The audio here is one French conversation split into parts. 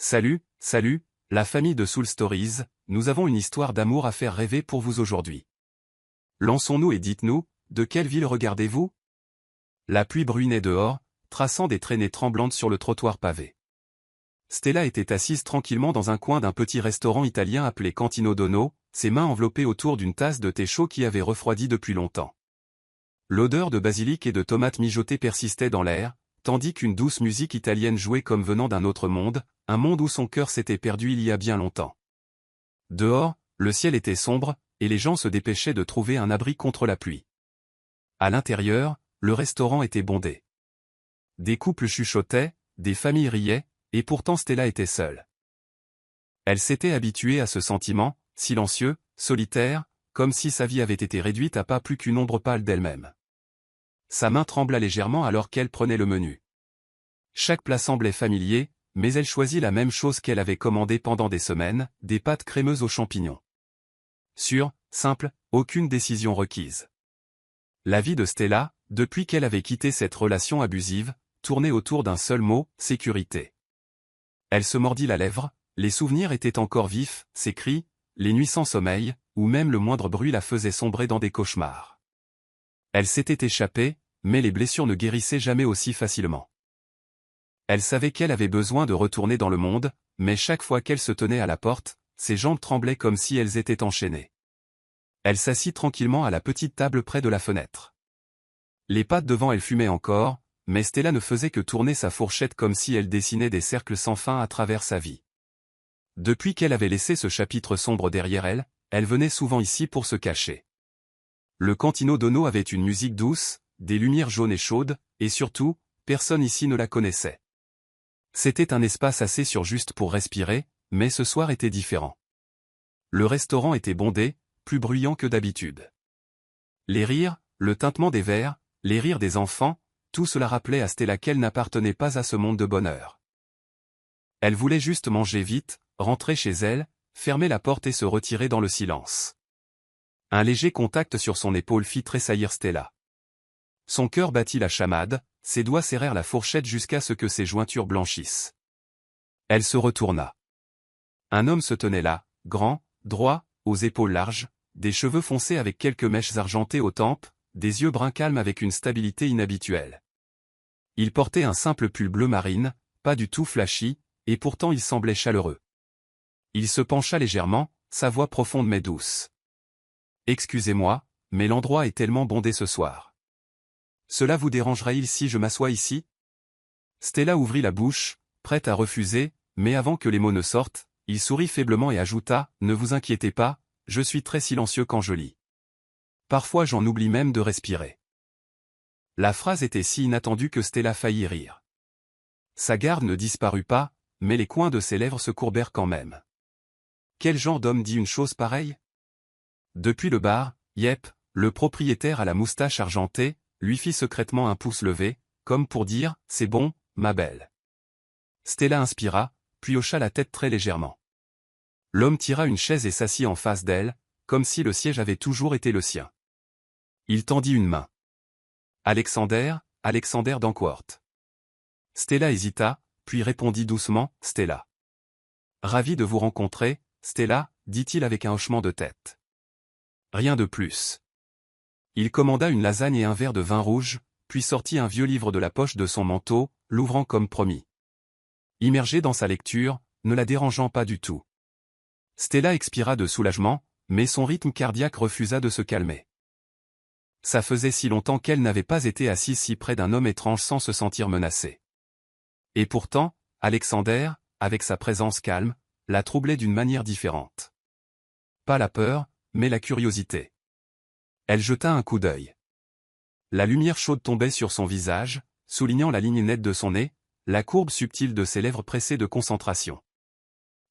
Salut, la famille de Soul Stories, nous avons une histoire d'amour à faire rêver pour vous aujourd'hui. Lançons-nous et dites-nous, de quelle ville regardez-vous? La pluie bruinait dehors, traçant des traînées tremblantes sur le trottoir pavé. Stella était assise tranquillement dans un coin d'un petit restaurant italien appelé Cantino Dono, ses mains enveloppées autour d'une tasse de thé chaud qui avait refroidi depuis longtemps. L'odeur de basilic et de tomates mijotées persistait dans l'air, tandis qu'une douce musique italienne jouait comme venant d'un autre monde, un monde où son cœur s'était perdu il y a bien longtemps. Dehors, le ciel était sombre, et les gens se dépêchaient de trouver un abri contre la pluie. À l'intérieur, le restaurant était bondé. Des couples chuchotaient, des familles riaient, et pourtant Stella était seule. Elle s'était habituée à ce sentiment, silencieux, solitaire, comme si sa vie avait été réduite à pas plus qu'une ombre pâle d'elle-même. Sa main trembla légèrement alors qu'elle prenait le menu. Chaque plat semblait familier, mais elle choisit la même chose qu'elle avait commandée pendant des semaines, des pâtes crémeuses aux champignons. Sûre, simple, aucune décision requise. La vie de Stella, depuis qu'elle avait quitté cette relation abusive, tournait autour d'un seul mot, sécurité. Elle se mordit la lèvre, les souvenirs étaient encore vifs, ses cris, les nuits sans sommeil, ou même le moindre bruit la faisait sombrer dans des cauchemars. Elle s'était échappée, mais les blessures ne guérissaient jamais aussi facilement. Elle savait qu'elle avait besoin de retourner dans le monde, mais chaque fois qu'elle se tenait à la porte, ses jambes tremblaient comme si elles étaient enchaînées. Elle s'assit tranquillement à la petite table près de la fenêtre. Les pâtes devant elle fumaient encore, mais Stella ne faisait que tourner sa fourchette comme si elle dessinait des cercles sans fin à travers sa vie. Depuis qu'elle avait laissé ce chapitre sombre derrière elle, elle venait souvent ici pour se cacher. Le Cantino Dono avait une musique douce, des lumières jaunes et chaudes, et surtout, personne ici ne la connaissait. C'était un espace assez sûr juste pour respirer, mais ce soir était différent. Le restaurant était bondé, plus bruyant que d'habitude. Les rires, le tintement des verres, les rires des enfants, tout cela rappelait à Stella qu'elle n'appartenait pas à ce monde de bonheur. Elle voulait juste manger vite, rentrer chez elle, fermer la porte et se retirer dans le silence. Un léger contact sur son épaule fit tressaillir Stella. Son cœur battit la chamade, ses doigts serrèrent la fourchette jusqu'à ce que ses jointures blanchissent. Elle se retourna. Un homme se tenait là, grand, droit, aux épaules larges, des cheveux foncés avec quelques mèches argentées aux tempes, des yeux bruns calmes avec une stabilité inhabituelle. Il portait un simple pull bleu marine, pas du tout flashy, et pourtant il semblait chaleureux. Il se pencha légèrement, sa voix profonde mais douce. « Excusez-moi, mais l'endroit est tellement bondé ce soir. Cela vous dérangerait-il si je m'assois ici ?» Stella ouvrit la bouche, prête à refuser, mais avant que les mots ne sortent, il sourit faiblement et ajouta « Ne vous inquiétez pas, je suis très silencieux quand je lis. Parfois j'en oublie même de respirer. » La phrase était si inattendue que Stella faillit rire. Sa garde ne disparut pas, mais les coins de ses lèvres se courbèrent quand même. Quel genre d'homme dit une chose pareille? Depuis le bar, Yep, le propriétaire à la moustache argentée, lui fit secrètement un pouce levé, comme pour dire « C'est bon, ma belle ». Stella inspira, puis hocha la tête très légèrement. L'homme tira une chaise et s'assit en face d'elle, comme si le siège avait toujours été le sien. Il tendit une main. « Alexander Dankworth. » Stella hésita, puis répondit doucement « Stella. »« Ravi de vous rencontrer, Stella, » dit-il avec un hochement de tête. Rien de plus. Il commanda une lasagne et un verre de vin rouge, puis sortit un vieux livre de la poche de son manteau, l'ouvrant comme promis. Immergée dans sa lecture, ne la dérangeant pas du tout. Stella expira de soulagement, mais son rythme cardiaque refusa de se calmer. Ça faisait si longtemps qu'elle n'avait pas été assise si près d'un homme étrange sans se sentir menacée. Et pourtant, Alexander, avec sa présence calme, la troublait d'une manière différente. Pas la peur, mais la curiosité. Elle jeta un coup d'œil. La lumière chaude tombait sur son visage, soulignant la ligne nette de son nez, la courbe subtile de ses lèvres pressées de concentration.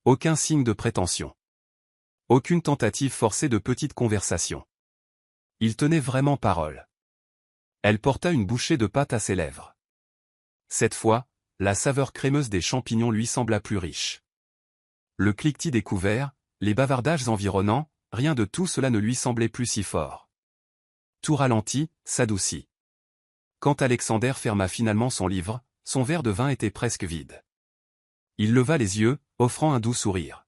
Aucun signe de prétention. Aucune tentative forcée de petite conversation. Il tenait vraiment parole. Elle porta une bouchée de pâte à ses lèvres. Cette fois, la saveur crémeuse des champignons lui sembla plus riche. Le cliquetis des couverts, les bavardages environnants, rien de tout cela ne lui semblait plus si fort. Tout ralentit, s'adoucit. Quand Alexander ferma finalement son livre, son verre de vin était presque vide. Il leva les yeux, offrant un doux sourire.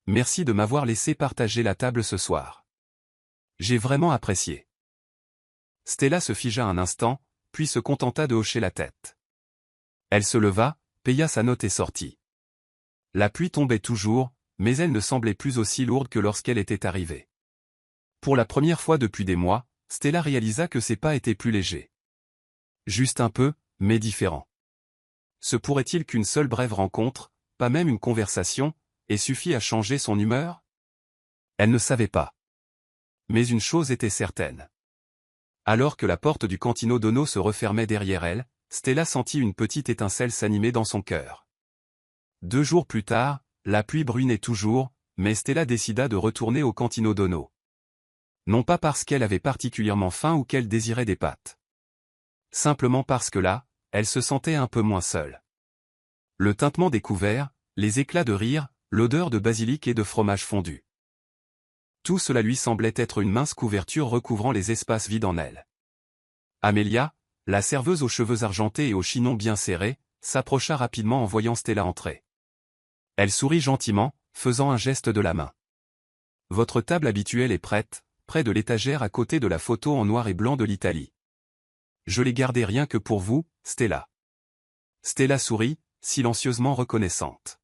Merci de m'avoir laissé partager la table ce soir. J'ai vraiment apprécié. Stella se figea un instant, puis se contenta de hocher la tête. Elle se leva, paya sa note et sortit. La pluie tombait toujours, mais elle ne semblait plus aussi lourde que lorsqu'elle était arrivée. Pour la première fois depuis des mois, Stella réalisa que ses pas étaient plus légers. Juste un peu, mais différent. Se pourrait-il qu'une seule brève rencontre, pas même une conversation, ait suffi à changer son humeur? Elle ne savait pas. Mais une chose était certaine. Alors que la porte du Cantino Dono se refermait derrière elle, Stella sentit une petite étincelle s'animer dans son cœur. 2 jours plus tard, la pluie brunait toujours, mais Stella décida de retourner au Cantino Dono. Non pas parce qu'elle avait particulièrement faim ou qu'elle désirait des pâtes. Simplement parce que là, elle se sentait un peu moins seule. Le tintement des couverts, les éclats de rire, l'odeur de basilic et de fromage fondu. Tout cela lui semblait être une mince couverture recouvrant les espaces vides en elle. Amelia, la serveuse aux cheveux argentés et au chinon bien serré, s'approcha rapidement en voyant Stella entrer. Elle sourit gentiment, faisant un geste de la main. Votre table habituelle est prête, près de l'étagère à côté de la photo en noir et blanc de l'Italie. Je l'ai gardée rien que pour vous, Stella. Stella sourit, silencieusement reconnaissante.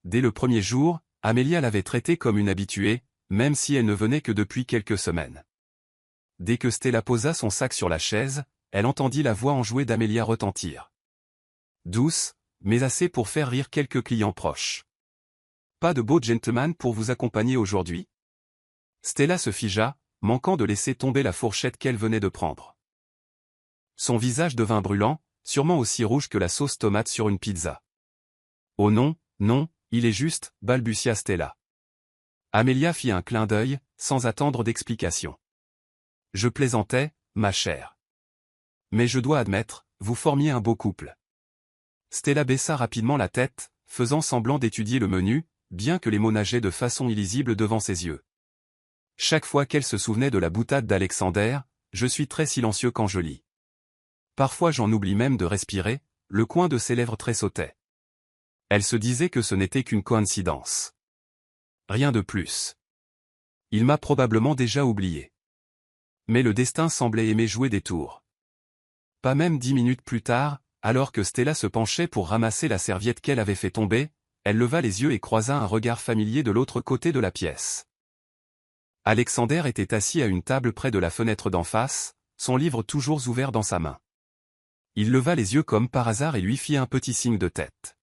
Dès le premier jour, Amelia l'avait traitée comme une habituée, même si elle ne venait que depuis quelques semaines. Dès que Stella posa son sac sur la chaise, elle entendit la voix enjouée d'Amelia retentir. Douce, mais assez pour faire rire quelques clients proches. Pas de beau gentleman pour vous accompagner aujourd'hui? Stella se figea, manquant de laisser tomber la fourchette qu'elle venait de prendre. Son visage devint brûlant, sûrement aussi rouge que la sauce tomate sur une pizza. Oh non, non, il est juste, balbutia Stella. Amelia fit un clin d'œil, sans attendre d'explication. Je plaisantais, ma chère. Mais je dois admettre, vous formiez un beau couple. Stella baissa rapidement la tête, faisant semblant d'étudier le menu, bien que les mots nageaient de façon illisible devant ses yeux. Chaque fois qu'elle se souvenait de la boutade d'Alexander, je suis très silencieux quand je lis. Parfois j'en oublie même de respirer, le coin de ses lèvres tressautait. Elle se disait que ce n'était qu'une coïncidence. Rien de plus. Il m'a probablement déjà oublié. Mais le destin semblait aimer jouer des tours. Pas même 10 minutes plus tard, alors que Stella se penchait pour ramasser la serviette qu'elle avait fait tomber, elle leva les yeux et croisa un regard familier de l'autre côté de la pièce. Alexander était assis à une table près de la fenêtre d'en face, son livre toujours ouvert dans sa main. Il leva les yeux comme par hasard et lui fit un petit signe de tête.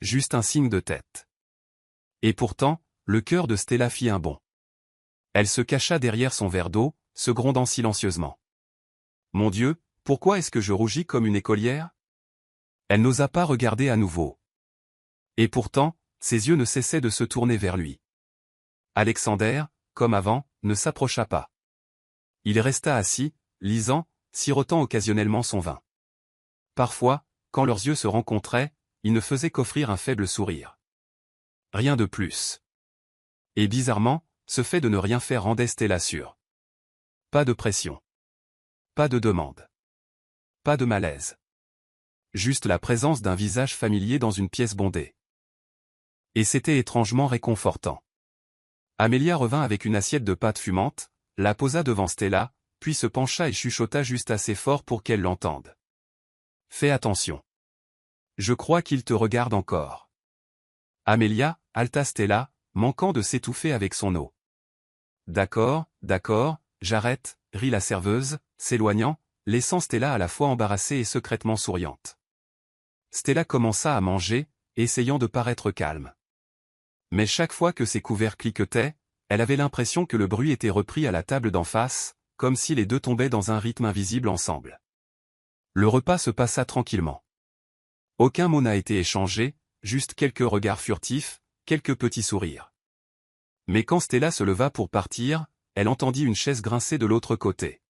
Juste un signe de tête. Et pourtant, le cœur de Stella fit un bond. Elle se cacha derrière son verre d'eau, se grondant silencieusement. Mon Dieu, pourquoi est-ce que je rougis comme une écolière? Elle n'osa pas regarder à nouveau. Et pourtant, ses yeux ne cessaient de se tourner vers lui. Alexander, comme avant, ne s'approcha pas. Il resta assis, lisant, sirotant occasionnellement son vin. Parfois, quand leurs yeux se rencontraient, il ne faisait qu'offrir un faible sourire. Rien de plus. Et bizarrement, ce fait de ne rien faire rendait Stella sûre. Pas de pression. Pas de demande. Pas de malaise. Juste la présence d'un visage familier dans une pièce bondée. Et c'était étrangement réconfortant. Amelia revint avec une assiette de pâtes fumantes, la posa devant Stella, puis se pencha et chuchota juste assez fort pour qu'elle l'entende. Fais attention. Je crois qu'il te regarde encore. Amelia, halta Stella, manquant de s'étouffer avec son eau. D'accord, j'arrête, rit la serveuse, s'éloignant, laissant Stella à la fois embarrassée et secrètement souriante. Stella commença à manger, essayant de paraître calme. Mais chaque fois que ses couverts cliquetaient, elle avait l'impression que le bruit était repris à la table d'en face, comme si les deux tombaient dans un rythme invisible ensemble. Le repas se passa tranquillement. Aucun mot n'a été échangé, juste quelques regards furtifs, quelques petits sourires. Mais quand Stella se leva pour partir, elle entendit une chaise grincer de l'autre côté.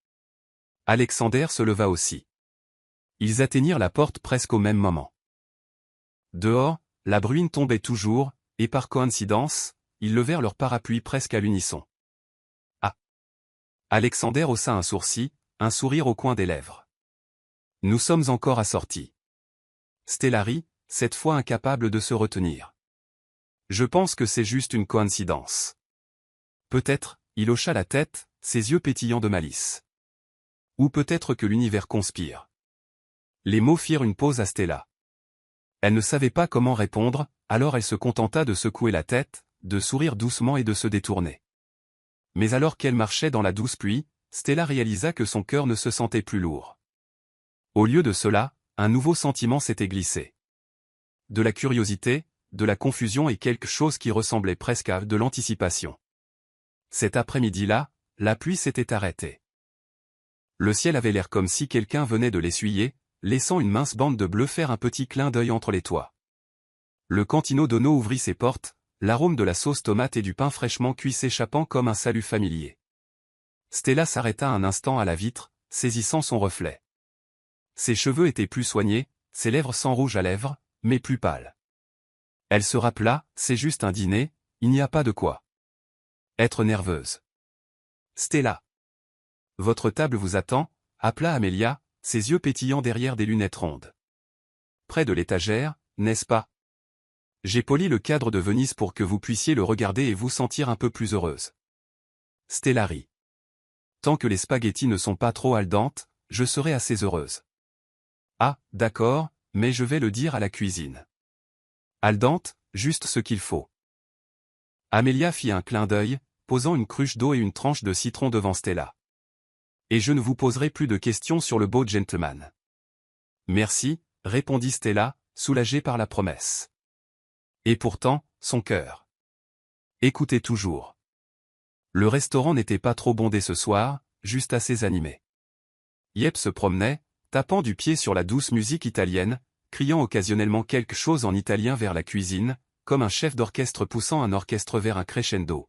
Alexander se leva aussi. Ils atteignirent la porte presque au même moment. Dehors, la bruine tombait toujours, et par coïncidence, ils levèrent leur parapluie presque à l'unisson. Ah! Alexander haussa un sourcil, un sourire au coin des lèvres. Nous sommes encore assortis. Stella rit, cette fois incapable de se retenir. Je pense que c'est juste une coïncidence. Peut-être, il hocha la tête, ses yeux pétillants de malice. Ou peut-être que l'univers conspire. Les mots firent une pause à Stella. Elle ne savait pas comment répondre, alors elle se contenta de secouer la tête, de sourire doucement et de se détourner. Mais alors qu'elle marchait dans la douce pluie, Stella réalisa que son cœur ne se sentait plus lourd. Au lieu de cela, un nouveau sentiment s'était glissé. De la curiosité, de la confusion et quelque chose qui ressemblait presque à de l'anticipation. Cet après-midi-là, la pluie s'était arrêtée. Le ciel avait l'air comme si quelqu'un venait de l'essuyer, laissant une mince bande de bleu faire un petit clin d'œil entre les toits. Le cantino Dono ouvrit ses portes, l'arôme de la sauce tomate et du pain fraîchement cuit s'échappant comme un salut familier. Stella s'arrêta un instant à la vitre, saisissant son reflet. Ses cheveux étaient plus soignés, ses lèvres sans rouge à lèvres, mais plus pâles. Elle se rappela, c'est juste un dîner, il n'y a pas de quoi être nerveuse. Stella. Votre table vous attend, appela Amelia, ses yeux pétillants derrière des lunettes rondes. Près de l'étagère, n'est-ce pas? J'ai poli le cadre de Venise pour que vous puissiez le regarder et vous sentir un peu plus heureuse. Stella rit. Tant que les spaghettis ne sont pas trop al dente, je serai assez heureuse. Ah, d'accord, mais je vais le dire à la cuisine. Al dente, juste ce qu'il faut. Amelia fit un clin d'œil, posant une cruche d'eau et une tranche de citron devant Stella. Et je ne vous poserai plus de questions sur le beau gentleman. Merci, répondit Stella, soulagée par la promesse. Et pourtant, son cœur. Écoutez toujours. Le restaurant n'était pas trop bondé ce soir, juste assez animé. Yep se promenait, tapant du pied sur la douce musique italienne, criant occasionnellement quelque chose en italien vers la cuisine, comme un chef d'orchestre poussant un orchestre vers un crescendo.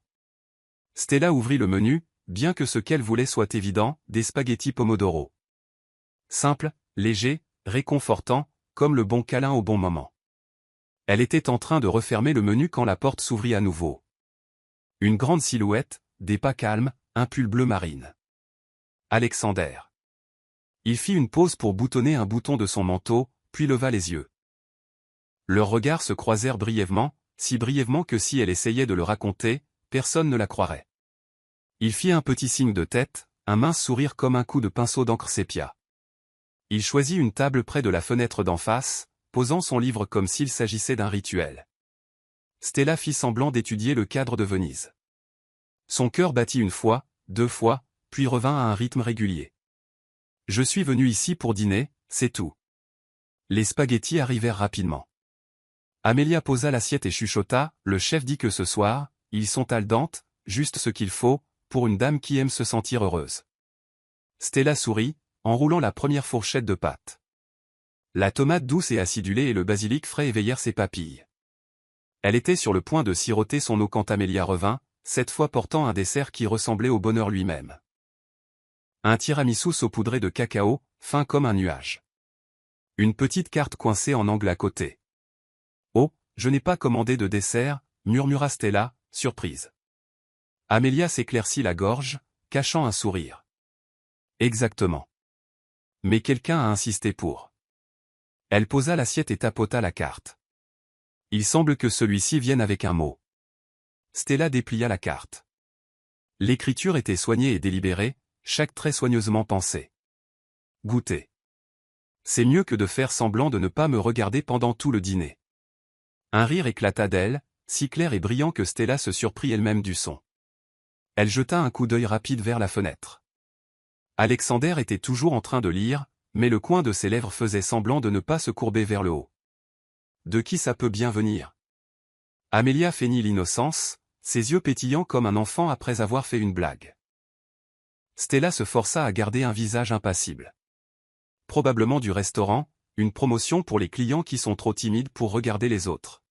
Stella ouvrit le menu, bien que ce qu'elle voulait soit évident, des spaghettis pomodoro. Simple, léger, réconfortant, comme le bon câlin au bon moment. Elle était en train de refermer le menu quand la porte s'ouvrit à nouveau. Une grande silhouette, des pas calmes, un pull bleu marine. Alexander. Il fit une pause pour boutonner un bouton de son manteau, puis leva les yeux. Leurs regards se croisèrent brièvement, si brièvement que si elle essayait de le raconter, personne ne la croirait. Il fit un petit signe de tête, un mince sourire comme un coup de pinceau d'encre sépia. Il choisit une table près de la fenêtre d'en face, posant son livre comme s'il s'agissait d'un rituel. Stella fit semblant d'étudier le cadre de Venise. Son cœur battit une fois, 2 fois, puis revint à un rythme régulier. Je suis venu ici pour dîner, c'est tout. Les spaghettis arrivèrent rapidement. Amelia posa l'assiette et chuchota, le chef dit que ce soir, ils sont al dente, juste ce qu'il faut, pour une dame qui aime se sentir heureuse. Stella sourit, enroulant la première fourchette de pâte. La tomate douce et acidulée et le basilic frais éveillèrent ses papilles. Elle était sur le point de siroter son eau quand Amelia revint, cette fois portant un dessert qui ressemblait au bonheur lui-même. Un tiramisu saupoudré de cacao, fin comme un nuage. Une petite carte coincée en angle à côté. Oh, je n'ai pas commandé de dessert, murmura Stella, surprise. Amelia s'éclaircit la gorge, cachant un sourire. Exactement. Mais quelqu'un a insisté pour. Elle posa l'assiette et tapota la carte. Il semble que celui-ci vienne avec un mot. Stella déplia la carte. L'écriture était soignée et délibérée, chaque trait soigneusement pensé. Goûter. C'est mieux que de faire semblant de ne pas me regarder pendant tout le dîner. Un rire éclata d'elle, si clair et brillant que Stella se surprit elle-même du son. Elle jeta un coup d'œil rapide vers la fenêtre. Alexander était toujours en train de lire, mais le coin de ses lèvres faisait semblant de ne pas se courber vers le haut. De qui ça peut bien venir? Amelia feignit l'innocence, ses yeux pétillants comme un enfant après avoir fait une blague. Stella se força à garder un visage impassible. Probablement du restaurant, une promotion pour les clients qui sont trop timides pour regarder les autres.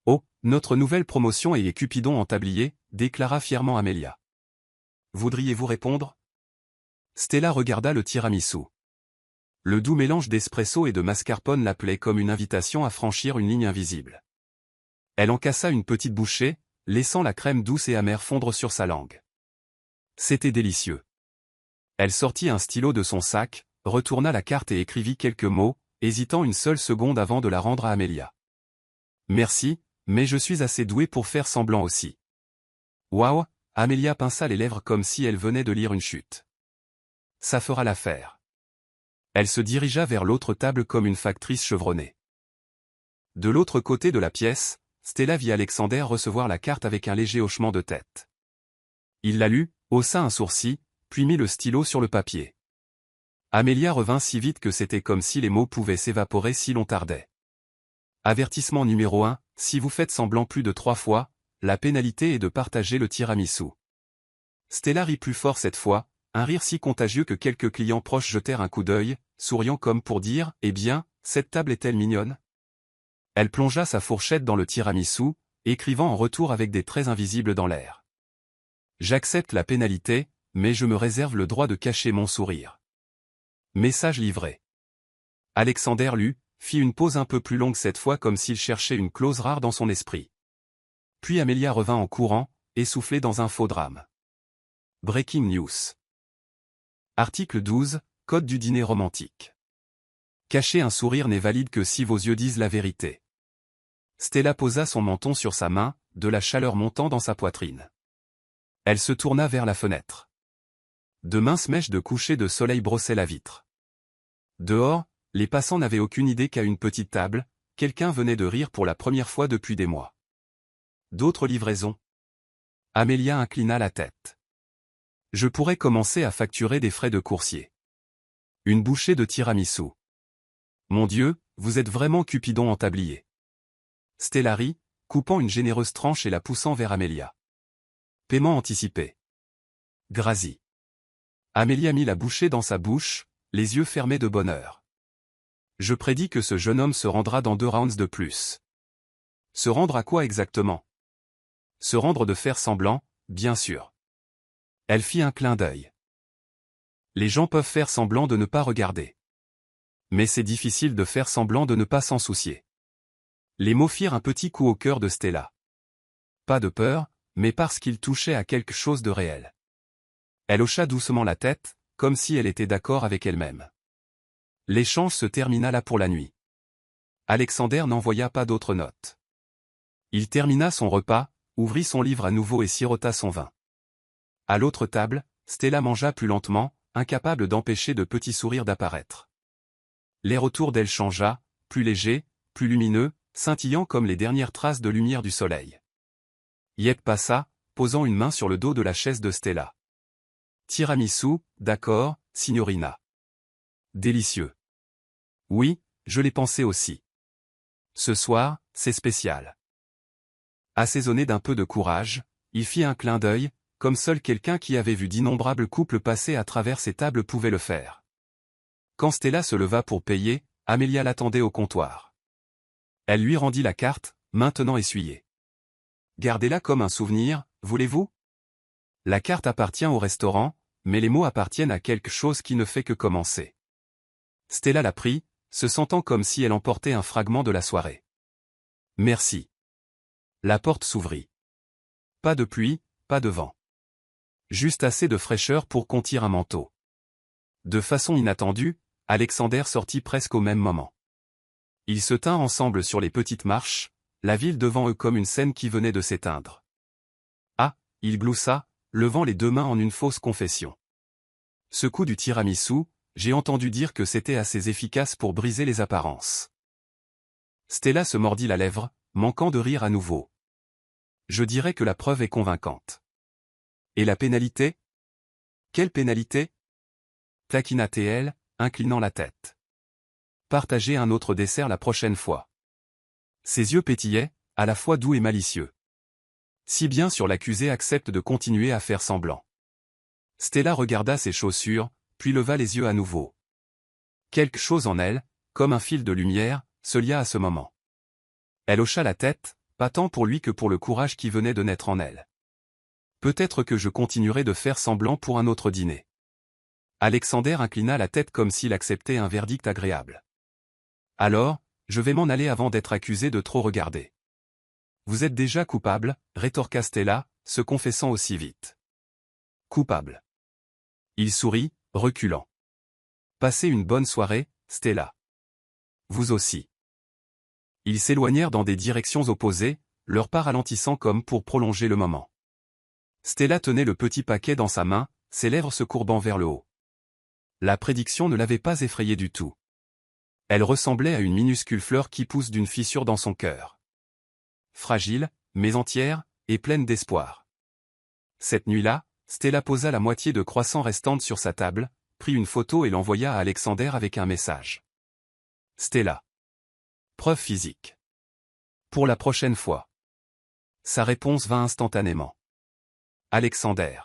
Oh, notre nouvelle promotion est Cupidon en tablier, déclara fièrement Amelia. Voudriez-vous répondre? Stella regarda le tiramisu. Le doux mélange d'espresso et de mascarpone l'appelait comme une invitation à franchir une ligne invisible. Elle en cassa une petite bouchée, laissant la crème douce et amère fondre sur sa langue. C'était délicieux. Elle sortit un stylo de son sac, retourna la carte et écrivit quelques mots, hésitant une seule seconde avant de la rendre à Amelia. Merci, mais je suis assez douée pour faire semblant aussi. Waouh, Amelia pinça les lèvres comme si elle venait de lire une chute. Ça fera l'affaire. Elle se dirigea vers l'autre table comme une factrice chevronnée. De l'autre côté de la pièce, Stella vit Alexander recevoir la carte avec un léger hochement de tête. Il la lut, haussa un sourcil, puis mit le stylo sur le papier. Amelia revint si vite que c'était comme si les mots pouvaient s'évaporer si l'on tardait. Avertissement numéro 1, si vous faites semblant plus de 3 fois, la pénalité est de partager le tiramisu. Stella rit plus fort cette fois, un rire si contagieux que quelques clients proches jetèrent un coup d'œil, souriant comme pour dire « Eh bien, cette table est-elle mignonne ?» Elle plongea sa fourchette dans le tiramisu, écrivant en retour avec des traits invisibles dans l'air. « J'accepte la pénalité, mais je me réserve le droit de cacher mon sourire. » Message livré. Alexander lut, fit une pause un peu plus longue cette fois comme s'il cherchait une clause rare dans son esprit. Puis Amelia revint en courant, essoufflée dans un faux drame. Breaking news. Article 12, Code du dîner romantique. Cacher un sourire n'est valide que si vos yeux disent la vérité. Stella posa son menton sur sa main, de la chaleur montant dans sa poitrine. Elle se tourna vers la fenêtre. De minces mèches de coucher de soleil brossaient la vitre. Dehors, les passants n'avaient aucune idée qu'à une petite table, quelqu'un venait de rire pour la première fois depuis des mois. D'autres livraisons. Amelia inclina la tête. Je pourrais commencer à facturer des frais de coursier. Une bouchée de tiramisu. Mon Dieu, vous êtes vraiment Cupidon en tablier. Stella rit, coupant une généreuse tranche et la poussant vers Amelia. Paiement anticipé. Grazie. Amelia mit la bouchée dans sa bouche, les yeux fermés de bonheur. Je prédis que ce jeune homme se rendra dans 2 rounds de plus. Se rendre à quoi exactement? Se rendre de faire semblant, bien sûr. Elle fit un clin d'œil. Les gens peuvent faire semblant de ne pas regarder. Mais c'est difficile de faire semblant de ne pas s'en soucier. Les mots firent un petit coup au cœur de Stella. Pas de peur, mais parce qu'il touchait à quelque chose de réel. Elle hocha doucement la tête, comme si elle était d'accord avec elle-même. L'échange se termina là pour la nuit. Alexander n'envoya pas d'autres notes. Il termina son repas, ouvrit son livre à nouveau et sirota son vin. À l'autre table, Stella mangea plus lentement, incapable d'empêcher de petits sourires d'apparaître. L'air autour d'elle changea, plus léger, plus lumineux, scintillant comme les dernières traces de lumière du soleil. Yep passa, posant une main sur le dos de la chaise de Stella. Tiramisu, d'accord, signorina. Délicieux. Oui, je l'ai pensé aussi. Ce soir, c'est spécial. Assaisonné d'un peu de courage, il fit un clin d'œil, comme seul quelqu'un qui avait vu d'innombrables couples passer à travers ces tables pouvait le faire. Quand Stella se leva pour payer, Amelia l'attendait au comptoir. Elle lui rendit la carte, maintenant essuyée. Gardez-la comme un souvenir, voulez-vous? La carte appartient au restaurant, mais les mots appartiennent à quelque chose qui ne fait que commencer. Stella la prit, se sentant comme si elle emportait un fragment de la soirée. Merci. La porte s'ouvrit. Pas de pluie, pas de vent. Juste assez de fraîcheur pour contenir un manteau. De façon inattendue, Alexander sortit presque au même moment. Ils se tinrent ensemble sur les petites marches, la ville devant eux comme une scène qui venait de s'éteindre. Ah, il gloussa, levant les 2 mains en une fausse confession. Ce coup du tiramisu, j'ai entendu dire que c'était assez efficace pour briser les apparences. Stella se mordit la lèvre, manquant de rire à nouveau. Je dirais que la preuve est convaincante. Et la pénalité? Quelle pénalité? Taquina-t-elle, inclinant la tête. Partagez un autre dessert la prochaine fois. Ses yeux pétillaient, à la fois doux et malicieux. Si bien sûr l'accusé accepte de continuer à faire semblant. Stella regarda ses chaussures, puis leva les yeux à nouveau. Quelque chose en elle, comme un fil de lumière, se lia à ce moment. Elle hocha la tête, pas tant pour lui que pour le courage qui venait de naître en elle. Peut-être que je continuerai de faire semblant pour un autre dîner. Alexander inclina la tête comme s'il acceptait un verdict agréable. Alors, je vais m'en aller avant d'être accusé de trop regarder. Vous êtes déjà coupable, rétorqua Stella, se confessant aussi vite. Coupable. Il sourit, reculant. Passez une bonne soirée, Stella. vous aussi. Ils s'éloignèrent dans des directions opposées, leur pas ralentissant comme pour prolonger le moment. Stella tenait le petit paquet dans sa main, ses lèvres se courbant vers le haut. La prédiction ne l'avait pas effrayée du tout. Elle ressemblait à une minuscule fleur qui pousse d'une fissure dans son cœur. Fragile, mais entière, et pleine d'espoir. Cette nuit-là, Stella posa la moitié de croissant restante sur sa table, prit une photo et l'envoya à Alexander avec un message. Stella. Preuve physique. Pour la prochaine fois. Sa réponse vint instantanément. Alexander.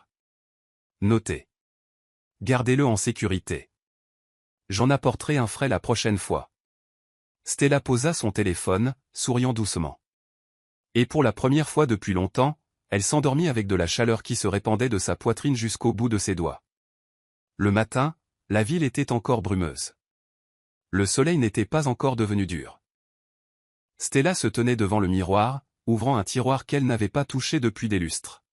Notez. Gardez-le en sécurité. J'en apporterai un frais la prochaine fois. Stella posa son téléphone, souriant doucement. Et pour la première fois depuis longtemps, elle s'endormit avec de la chaleur qui se répandait de sa poitrine jusqu'au bout de ses doigts. Le matin, la ville était encore brumeuse. Le soleil n'était pas encore devenu dur. Stella se tenait devant le miroir, ouvrant un tiroir qu'elle n'avait pas touché depuis des lustres.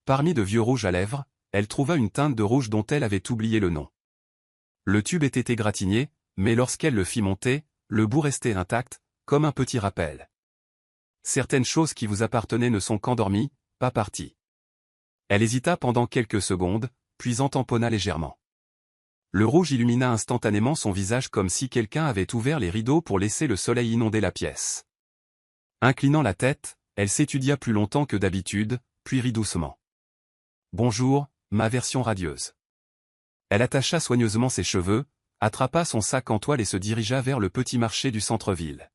Parmi de vieux rouges à lèvres, elle trouva une teinte de rouge dont elle avait oublié le nom. Le tube était égratigné, mais lorsqu'elle le fit monter, le bout restait intact, comme un petit rappel. Certaines choses qui vous appartenaient ne sont qu'endormies, pas parties. Elle hésita pendant quelques secondes, puis en tamponna légèrement. Le rouge illumina instantanément son visage comme si quelqu'un avait ouvert les rideaux pour laisser le soleil inonder la pièce. Inclinant la tête, elle s'étudia plus longtemps que d'habitude, puis rit doucement. « Bonjour, ma version radieuse. » Elle attacha soigneusement ses cheveux, attrapa son sac en toile et se dirigea vers le petit marché du centre-ville.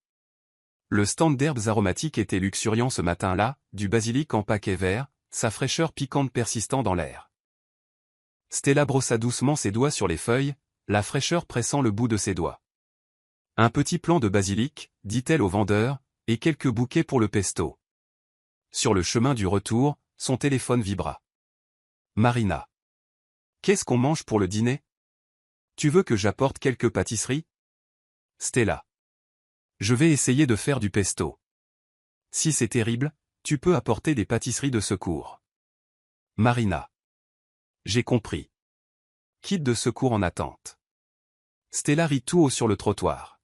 Le stand d'herbes aromatiques était luxuriant ce matin-là, du basilic en paquet vert, sa fraîcheur piquante persistant dans l'air. Stella brossa doucement ses doigts sur les feuilles, la fraîcheur pressant le bout de ses doigts. « Un petit plant de basilic, dit-elle au vendeur, et quelques bouquets pour le pesto. » Sur le chemin du retour, son téléphone vibra. « Marina. Qu'est-ce qu'on mange pour le dîner? Tu veux que j'apporte quelques pâtisseries? » Stella. Je vais essayer de faire du pesto. Si c'est terrible, tu peux apporter des pâtisseries de secours. Marina. J'ai compris. Kit de secours en attente. Stella rit tout haut sur le trottoir.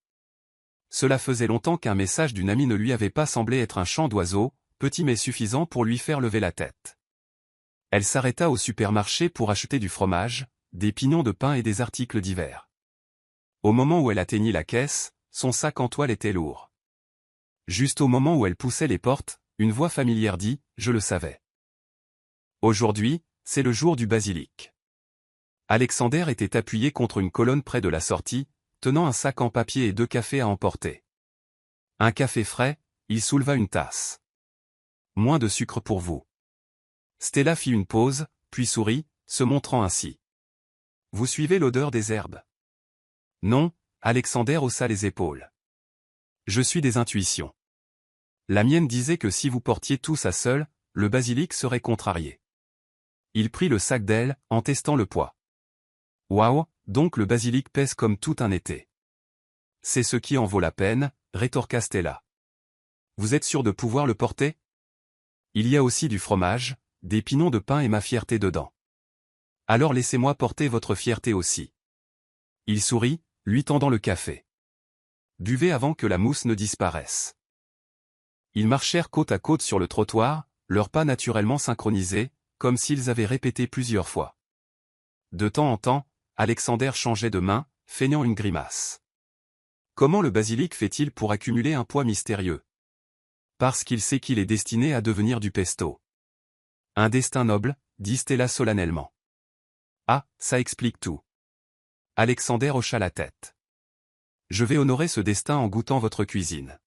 Cela faisait longtemps qu'un message d'une amie ne lui avait pas semblé être un chant d'oiseau, petit mais suffisant pour lui faire lever la tête. Elle s'arrêta au supermarché pour acheter du fromage, des pignons de pain et des articles divers. Au moment où elle atteignit la caisse, son sac en toile était lourd. Juste au moment où elle poussait les portes, une voix familière dit « Je le savais. » Aujourd'hui, c'est le jour du basilic. Alexander était appuyé contre une colonne près de la sortie, tenant un sac en papier et 2 cafés à emporter. Un café frais, il souleva une tasse. Moins de sucre pour vous. Stella fit une pause, puis sourit, se montrant ainsi. Vous suivez l'odeur des herbes? Non, Alexander haussa les épaules. Je suis des intuitions. La mienne disait que si vous portiez tout ça seul, le basilic serait contrarié. Il prit le sac d'elle, en testant le poids. Waouh, donc le basilic pèse comme tout un été. C'est ce qui en vaut la peine, rétorqua Stella. Vous êtes sûr de pouvoir le porter? Il y a aussi du fromage, des pignons de pain et ma fierté dedans. Alors laissez-moi porter votre fierté aussi. Il sourit, lui tendant le café. Buvez avant que la mousse ne disparaisse. Ils marchèrent côte à côte sur le trottoir, leurs pas naturellement synchronisés, comme s'ils avaient répété plusieurs fois. De temps en temps, Alexander changeait de main, feignant une grimace. Comment le basilic fait-il pour accumuler un poids mystérieux? Parce qu'il sait qu'il est destiné à devenir du pesto. Un destin noble, dit Stella solennellement. Ah, ça explique tout. Alexander hocha la tête. Je vais honorer ce destin en goûtant votre cuisine.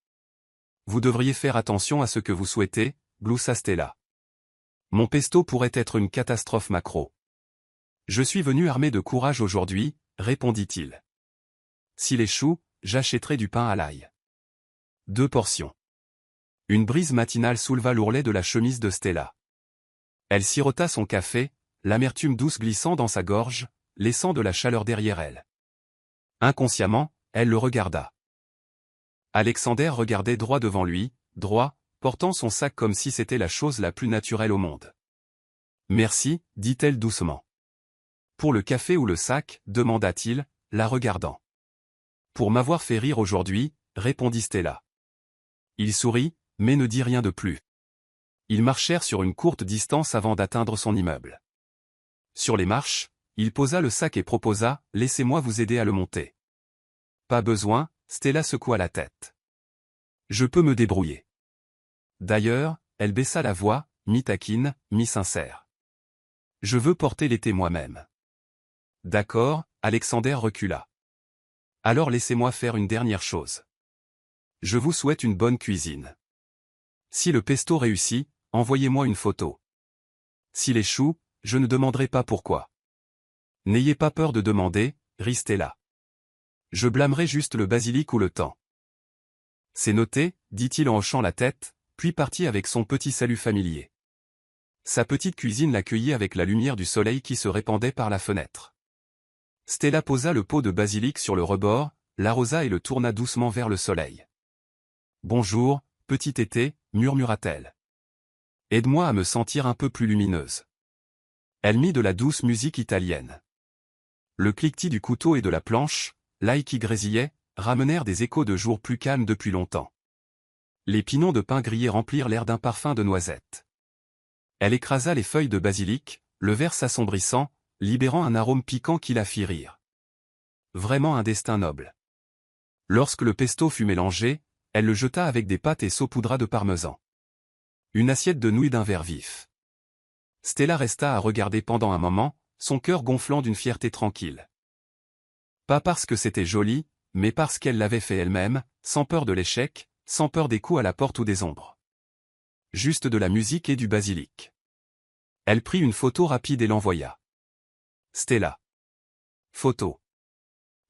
Vous devriez faire attention à ce que vous souhaitez, gloussa Stella. Mon pesto pourrait être une catastrophe macro. Je suis venu armé de courage aujourd'hui, répondit-il. S'il échoue, j'achèterai du pain à l'ail. 2 portions. Une brise matinale souleva l'ourlet de la chemise de Stella. Elle sirota son café, l'amertume douce glissant dans sa gorge, laissant de la chaleur derrière elle. Inconsciemment, elle le regarda. Alexander regardait droit devant lui, droit, portant son sac comme si c'était la chose la plus naturelle au monde. « Merci, dit-elle doucement. »« Pour le café ou le sac ?» demanda-t-il, la regardant. Pour m'avoir fait rire aujourd'hui, répondit Stella. Il sourit, mais ne dit rien de plus. Ils marchèrent sur une courte distance avant d'atteindre son immeuble. Sur les marches, il posa le sac et proposa « Laissez-moi vous aider à le monter. » Pas besoin, Stella secoua la tête. Je peux me débrouiller. D'ailleurs, elle baissa la voix, mi-taquine, mi-sincère. Je veux porter l'été moi-même. D'accord, Alexander recula. Alors laissez-moi faire une dernière chose. Je vous souhaite une bonne cuisine. Si le pesto réussit, envoyez-moi une photo. S'il échoue, je ne demanderai pas pourquoi. N'ayez pas peur de demander, rit Stella. Je blâmerai juste le basilic ou le temps. C'est noté, dit-il en hochant la tête, puis partit avec son petit salut familier. Sa petite cuisine l'accueillit avec la lumière du soleil qui se répandait par la fenêtre. Stella posa le pot de basilic sur le rebord, l'arrosa et le tourna doucement vers le soleil. « Bonjour, petit été » murmura-t-elle. « Aide-moi à me sentir un peu plus lumineuse. » Elle mit de la douce musique italienne. Le cliquetis du couteau et de la planche, l'ail qui grésillait, ramenèrent des échos de jours plus calmes depuis longtemps. Les pinons de pin grillé remplirent l'air d'un parfum de noisettes. Elle écrasa les feuilles de basilic, le verre s'assombrissant, libérant un arôme piquant qui la fit rire. Vraiment un destin noble. Lorsque le pesto fut mélangé, elle le jeta avec des pâtes et saupoudra de parmesan. Une assiette de nouilles d'un vert vif. Stella resta à regarder pendant un moment, son cœur gonflant d'une fierté tranquille. Pas parce que c'était joli, mais parce qu'elle l'avait fait elle-même, sans peur de l'échec, sans peur des coups à la porte ou des ombres. Juste de la musique et du basilic. Elle prit une photo rapide et l'envoya. Stella. Photo.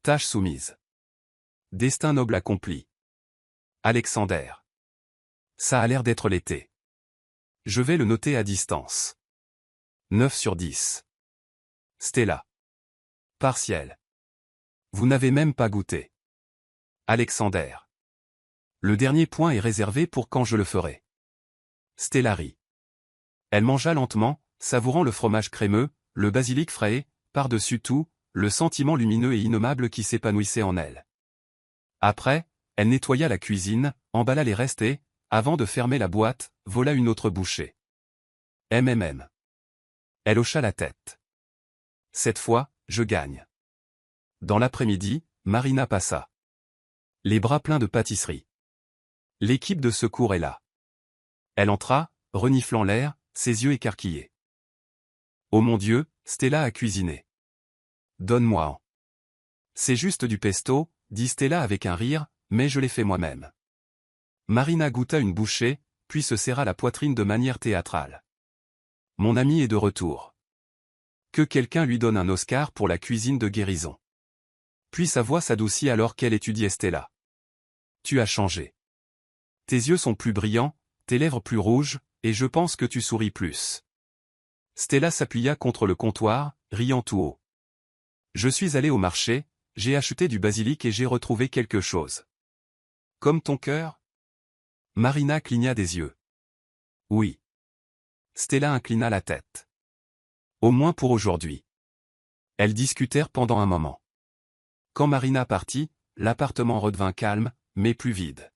Tâche soumise. Destin noble accompli. Alexander. Ça a l'air d'être l'été. Je vais le noter à distance. 9 sur 10. Stella. Partiel. Vous n'avez même pas goûté. Alexander. Le dernier point est réservé pour quand je le ferai. Stella rit. Elle mangea lentement, savourant le fromage crémeux, le basilic frais et, par-dessus tout, le sentiment lumineux et innommable qui s'épanouissait en elle. Après, elle nettoya la cuisine, emballa les restes et, avant de fermer la boîte, vola une autre bouchée. MMM. Elle hocha la tête. Cette fois, je gagne. Dans l'après-midi, Marina passa. Les bras pleins de pâtisserie. L'équipe de secours est là. Elle entra, reniflant l'air, ses yeux écarquillés. Oh mon Dieu, Stella a cuisiné. Donne-moi en. C'est juste du pesto, dit Stella avec un rire, mais je l'ai fait moi-même. Marina goûta une bouchée, puis se serra la poitrine de manière théâtrale. Mon ami est de retour. Que quelqu'un lui donne un Oscar pour la cuisine de guérison. Puis sa voix s'adoucit alors qu'elle étudiait Stella. Tu as changé. Tes yeux sont plus brillants, tes lèvres plus rouges, et je pense que tu souris plus. Stella s'appuya contre le comptoir, riant tout haut. Je suis allé au marché, j'ai acheté du basilic et j'ai retrouvé quelque chose. Comme ton cœur? Marina cligna des yeux. Oui. Stella inclina la tête. Au moins pour aujourd'hui. Elles discutèrent pendant un moment. Quand Marina partit, l'appartement redevint calme, mais plus vide.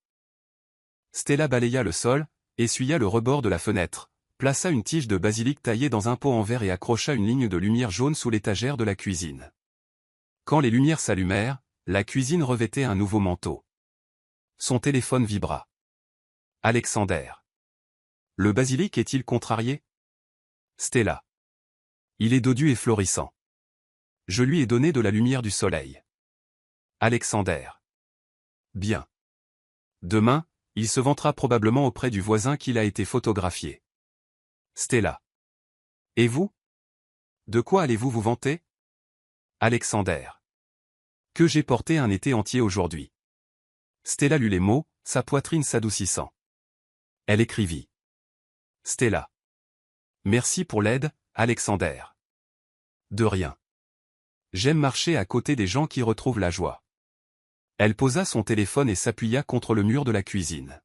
Stella balaya le sol, essuya le rebord de la fenêtre, plaça une tige de basilic taillée dans un pot en verre et accrocha une ligne de lumière jaune sous l'étagère de la cuisine. Quand les lumières s'allumèrent, la cuisine revêtait un nouveau manteau. Son téléphone vibra. Alexander. Le basilic est-il contrarié? Stella. Il est dodu et florissant. Je lui ai donné de la lumière du soleil. Alexander. Bien. Demain, il se vantera probablement auprès du voisin qu'il a été photographié. Stella. Et vous? De quoi allez-vous vous vanter? Alexander. Que j'ai porté un été entier aujourd'hui. Stella lut les mots, sa poitrine s'adoucissant. Elle écrivit. Stella. Merci pour l'aide, Alexander. De rien. J'aime marcher à côté des gens qui retrouvent la joie. Elle posa son téléphone et s'appuya contre le mur de la cuisine.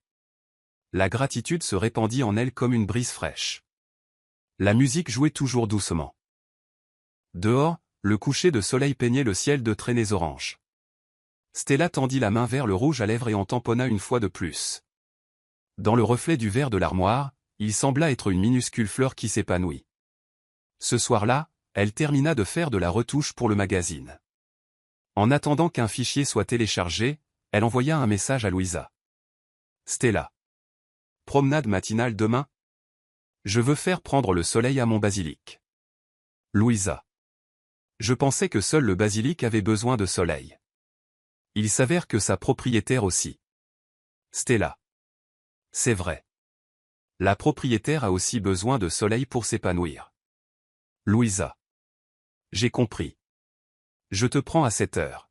La gratitude se répandit en elle comme une brise fraîche. La musique jouait toujours doucement. Dehors, le coucher de soleil peignait le ciel de traînées oranges. Stella tendit la main vers le rouge à lèvres et en tamponna une fois de plus. Dans le reflet du verre de l'armoire, il sembla être une minuscule fleur qui s'épanouit. Ce soir-là, elle termina de faire de la retouche pour le magazine. En attendant qu'un fichier soit téléchargé, elle envoya un message à Louisa. Stella. Promenade matinale demain? Je veux faire prendre le soleil à mon basilic. Louisa. Je pensais que seul le basilic avait besoin de soleil. Il s'avère que sa propriétaire aussi. Stella. C'est vrai. La propriétaire a aussi besoin de soleil pour s'épanouir. Louisa. J'ai compris. Je te prends à 7 heures.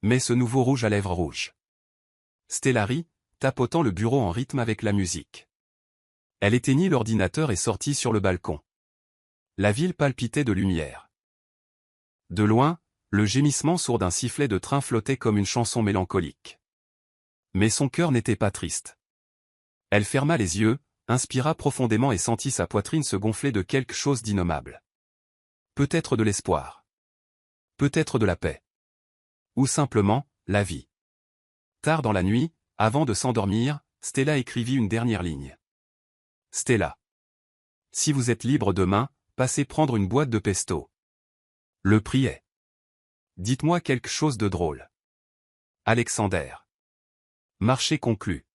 Mets ce nouveau rouge à lèvres rouges. Stella rit, tapotant le bureau en rythme avec la musique. Elle éteignit l'ordinateur et sortit sur le balcon. La ville palpitait de lumière. De loin, le gémissement sourd d'un sifflet de train flottait comme une chanson mélancolique. Mais son cœur n'était pas triste. Elle ferma les yeux, inspira profondément et sentit sa poitrine se gonfler de quelque chose d'innommable. Peut-être de l'espoir. Peut-être de la paix. Ou simplement, la vie. Tard dans la nuit, avant de s'endormir, Stella écrivit une dernière ligne. Stella. Si vous êtes libre demain, passez prendre une boîte de pesto. Le prix est. Dites-moi quelque chose de drôle. Alexander. Marché conclu.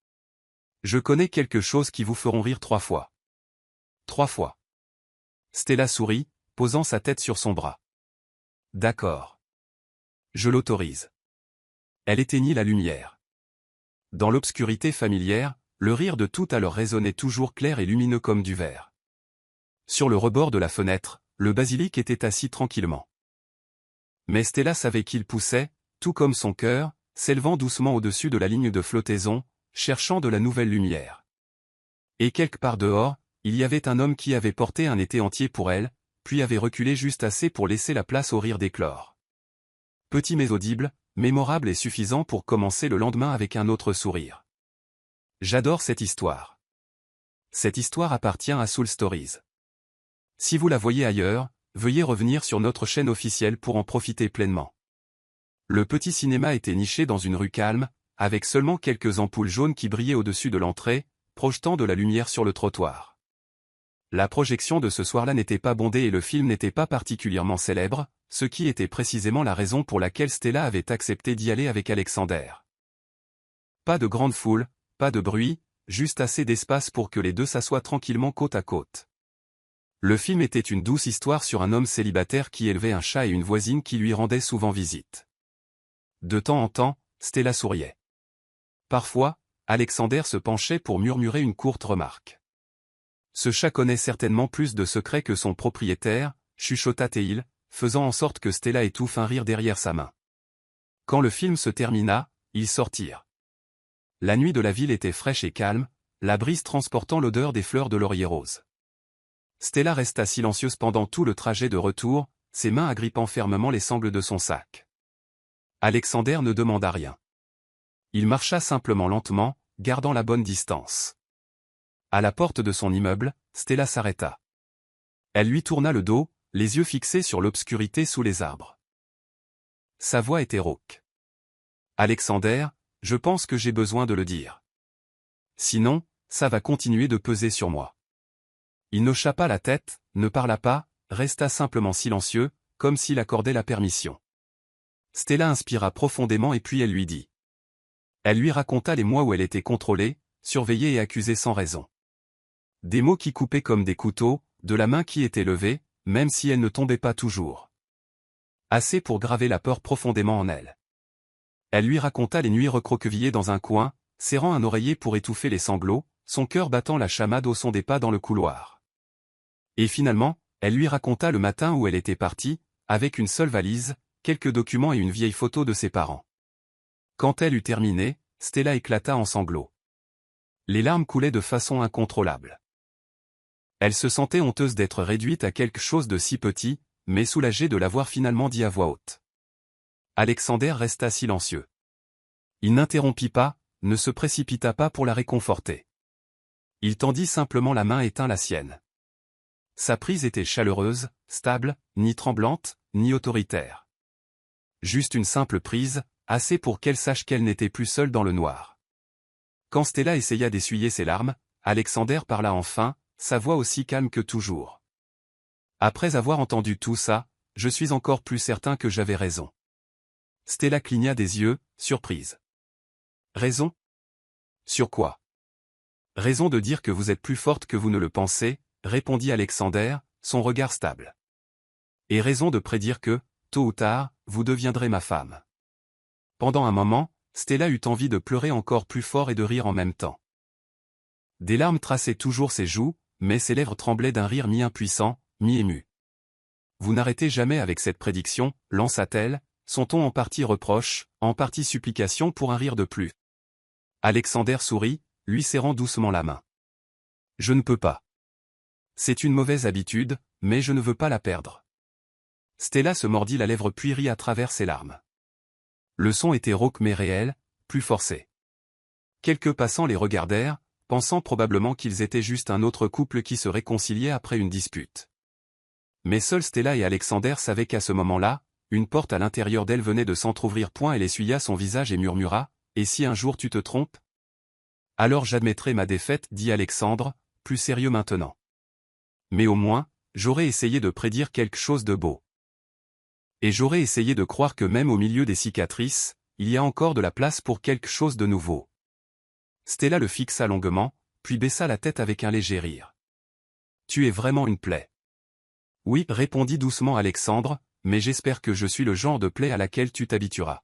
Je connais quelque chose qui vous feront rire 3 fois. 3 fois. Stella sourit, posant sa tête sur son bras. D'accord. Je l'autorise. Elle éteignit la lumière. Dans l'obscurité familière, le rire de tout à l'heure résonnait toujours clair et lumineux comme du verre. Sur le rebord de la fenêtre, le basilic était assis tranquillement. Mais Stella savait qu'il poussait, tout comme son cœur, s'élevant doucement au-dessus de la ligne de flottaison, cherchant de la nouvelle lumière. Et quelque part dehors, il y avait un homme qui avait porté un été entier pour elle, puis avait reculé juste assez pour laisser la place au rire d'éclore. Petit mais audible, mémorable et suffisant pour commencer le lendemain avec un autre sourire. J'adore cette histoire. Cette histoire appartient à Soul Stories. Si vous la voyez ailleurs, veuillez revenir sur notre chaîne officielle pour en profiter pleinement. Le petit cinéma était niché dans une rue calme, avec seulement quelques ampoules jaunes qui brillaient au-dessus de l'entrée, projetant de la lumière sur le trottoir. La projection de ce soir-là n'était pas bondée et le film n'était pas particulièrement célèbre, ce qui était précisément la raison pour laquelle Stella avait accepté d'y aller avec Alexander. Pas de grande foule, pas de bruit, juste assez d'espace pour que les deux s'assoient tranquillement côte à côte. Le film était une douce histoire sur un homme célibataire qui élevait un chat et une voisine qui lui rendait souvent visite. De temps en temps, Stella souriait. Parfois, Alexander se penchait pour murmurer une courte remarque. Ce chat connaît certainement plus de secrets que son propriétaire, chuchota-t-il, faisant en sorte que Stella étouffe un rire derrière sa main. Quand le film se termina, ils sortirent. La nuit de la ville était fraîche et calme, la brise transportant l'odeur des fleurs de laurier rose. Stella resta silencieuse pendant tout le trajet de retour, ses mains agrippant fermement les sangles de son sac. Alexander ne demanda rien. Il marcha simplement lentement, gardant la bonne distance. À la porte de son immeuble, Stella s'arrêta. Elle lui tourna le dos, les yeux fixés sur l'obscurité sous les arbres. Sa voix était rauque. Alexander, je pense que j'ai besoin de le dire. Sinon, ça va continuer de peser sur moi. Il n'hocha pas la tête, ne parla pas, resta simplement silencieux, comme s'il accordait la permission. Stella inspira profondément et puis elle lui dit. Elle lui raconta les mois où elle était contrôlée, surveillée et accusée sans raison. Des mots qui coupaient comme des couteaux, de la main qui était levée, même si elle ne tombait pas toujours. Assez pour graver la peur profondément en elle. Elle lui raconta les nuits recroquevillées dans un coin, serrant un oreiller pour étouffer les sanglots, son cœur battant la chamade au son des pas dans le couloir. Et finalement, elle lui raconta le matin où elle était partie, avec une seule valise, quelques documents et une vieille photo de ses parents. Quand elle eut terminé, Stella éclata en sanglots. Les larmes coulaient de façon incontrôlable. Elle se sentait honteuse d'être réduite à quelque chose de si petit, mais soulagée de l'avoir finalement dit à voix haute. Alexander resta silencieux. Il n'interrompit pas, ne se précipita pas pour la réconforter. Il tendit simplement la main et tint la sienne. Sa prise était chaleureuse, stable, ni tremblante, ni autoritaire. Juste une simple prise, assez pour qu'elle sache qu'elle n'était plus seule dans le noir. Quand Stella essaya d'essuyer ses larmes, Alexander parla enfin, sa voix aussi calme que toujours. Après avoir entendu tout ça, je suis encore plus certain que j'avais raison. Stella cligna des yeux, surprise. Raison? Sur quoi? Raison de dire que vous êtes plus forte que vous ne le pensez, répondit Alexander, son regard stable. Et raison de prédire que, tôt ou tard, vous deviendrez ma femme. Pendant un moment, Stella eut envie de pleurer encore plus fort et de rire en même temps. Des larmes traçaient toujours ses joues, mais ses lèvres tremblaient d'un rire mi-impuissant, mi-ému. Vous n'arrêtez jamais avec cette prédiction, lança-t-elle, son ton en partie reproche, en partie supplication pour un rire de plus. Alexander sourit, lui serrant doucement la main. Je ne peux pas. C'est une mauvaise habitude, mais je ne veux pas la perdre. Stella se mordit la lèvre puis rit à travers ses larmes. Le son était rauque mais réel, plus forcé. Quelques passants les regardèrent, pensant probablement qu'ils étaient juste un autre couple qui se réconciliait après une dispute. Mais seuls Stella et Alexander savaient qu'à ce moment-là, une porte à l'intérieur d'elle venait de s'entr'ouvrir. Elle essuya son visage et murmura, « Et si un jour tu te trompes ?» Alors j'admettrai ma défaite, dit Alexandre, plus sérieux maintenant. Mais au moins, j'aurais essayé de prédire quelque chose de beau. Et j'aurais essayé de croire que même au milieu des cicatrices, il y a encore de la place pour quelque chose de nouveau. Stella le fixa longuement, puis baissa la tête avec un léger rire. Tu es vraiment une plaie. Oui, répondit doucement Alexandre, mais j'espère que je suis le genre de plaie à laquelle tu t'habitueras.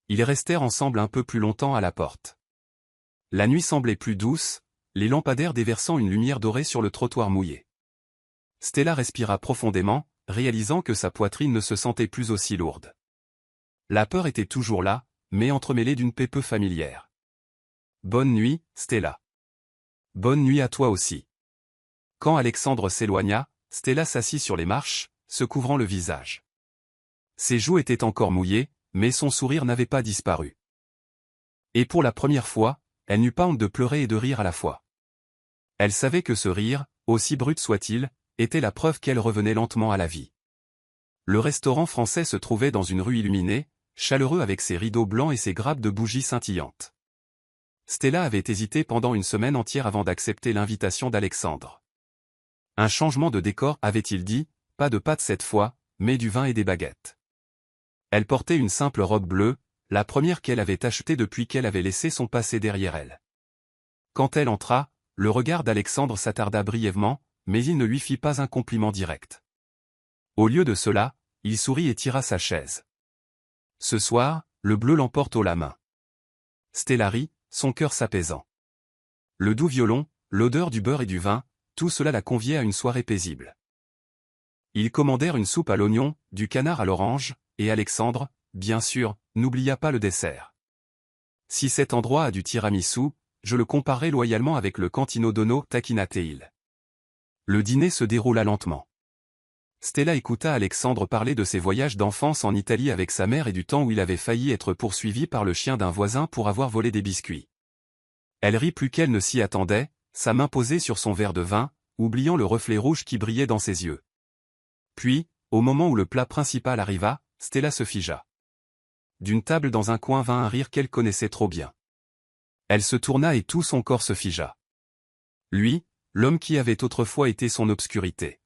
Ils restèrent ensemble un peu plus longtemps à la porte. La nuit semblait plus douce, les lampadaires déversant une lumière dorée sur le trottoir mouillé. Stella respira profondément, réalisant que sa poitrine ne se sentait plus aussi lourde. La peur était toujours là, mais entremêlée d'une paix peu familière. Bonne nuit, Stella. Bonne nuit à toi aussi. Quand Alexandre s'éloigna, Stella s'assit sur les marches, se couvrant le visage. Ses joues étaient encore mouillées, mais son sourire n'avait pas disparu. Et pour la première fois, elle n'eut pas honte de pleurer et de rire à la fois. Elle savait que ce rire, aussi brut soit-il, était la preuve qu'elle revenait lentement à la vie. Le restaurant français se trouvait dans une rue illuminée, chaleureux avec ses rideaux blancs et ses grappes de bougies scintillantes. Stella avait hésité pendant une semaine entière avant d'accepter l'invitation d'Alexandre. Un changement de décor, avait-il dit, pas de pâtes cette fois, mais du vin et des baguettes. Elle portait une simple robe bleue, la première qu'elle avait achetée depuis qu'elle avait laissé son passé derrière elle. Quand elle entra, le regard d'Alexandre s'attarda brièvement, mais il ne lui fit pas un compliment direct. Au lieu de cela, il sourit et tira sa chaise. Ce soir, le bleu l'emporte haut la main. Stella rit, son cœur s'apaisant. Le doux violon, l'odeur du beurre et du vin, tout cela la conviait à une soirée paisible. Ils commandèrent une soupe à l'oignon, du canard à l'orange, et Alexandre, bien sûr, n'oublia pas le dessert. Si cet endroit a du tiramisu, je le comparerai loyalement avec le Cantino Dono, taquina-t-il. Le dîner se déroula lentement. Stella écouta Alexandre parler de ses voyages d'enfance en Italie avec sa mère et du temps où il avait failli être poursuivi par le chien d'un voisin pour avoir volé des biscuits. Elle rit plus qu'elle ne s'y attendait, sa main posée sur son verre de vin, oubliant le reflet rouge qui brillait dans ses yeux. Puis, au moment où le plat principal arriva, Stella se figea. D'une table dans un coin vint un rire qu'elle connaissait trop bien. Elle se tourna et tout son corps se figea. Lui, l'homme qui avait autrefois été son obscurité.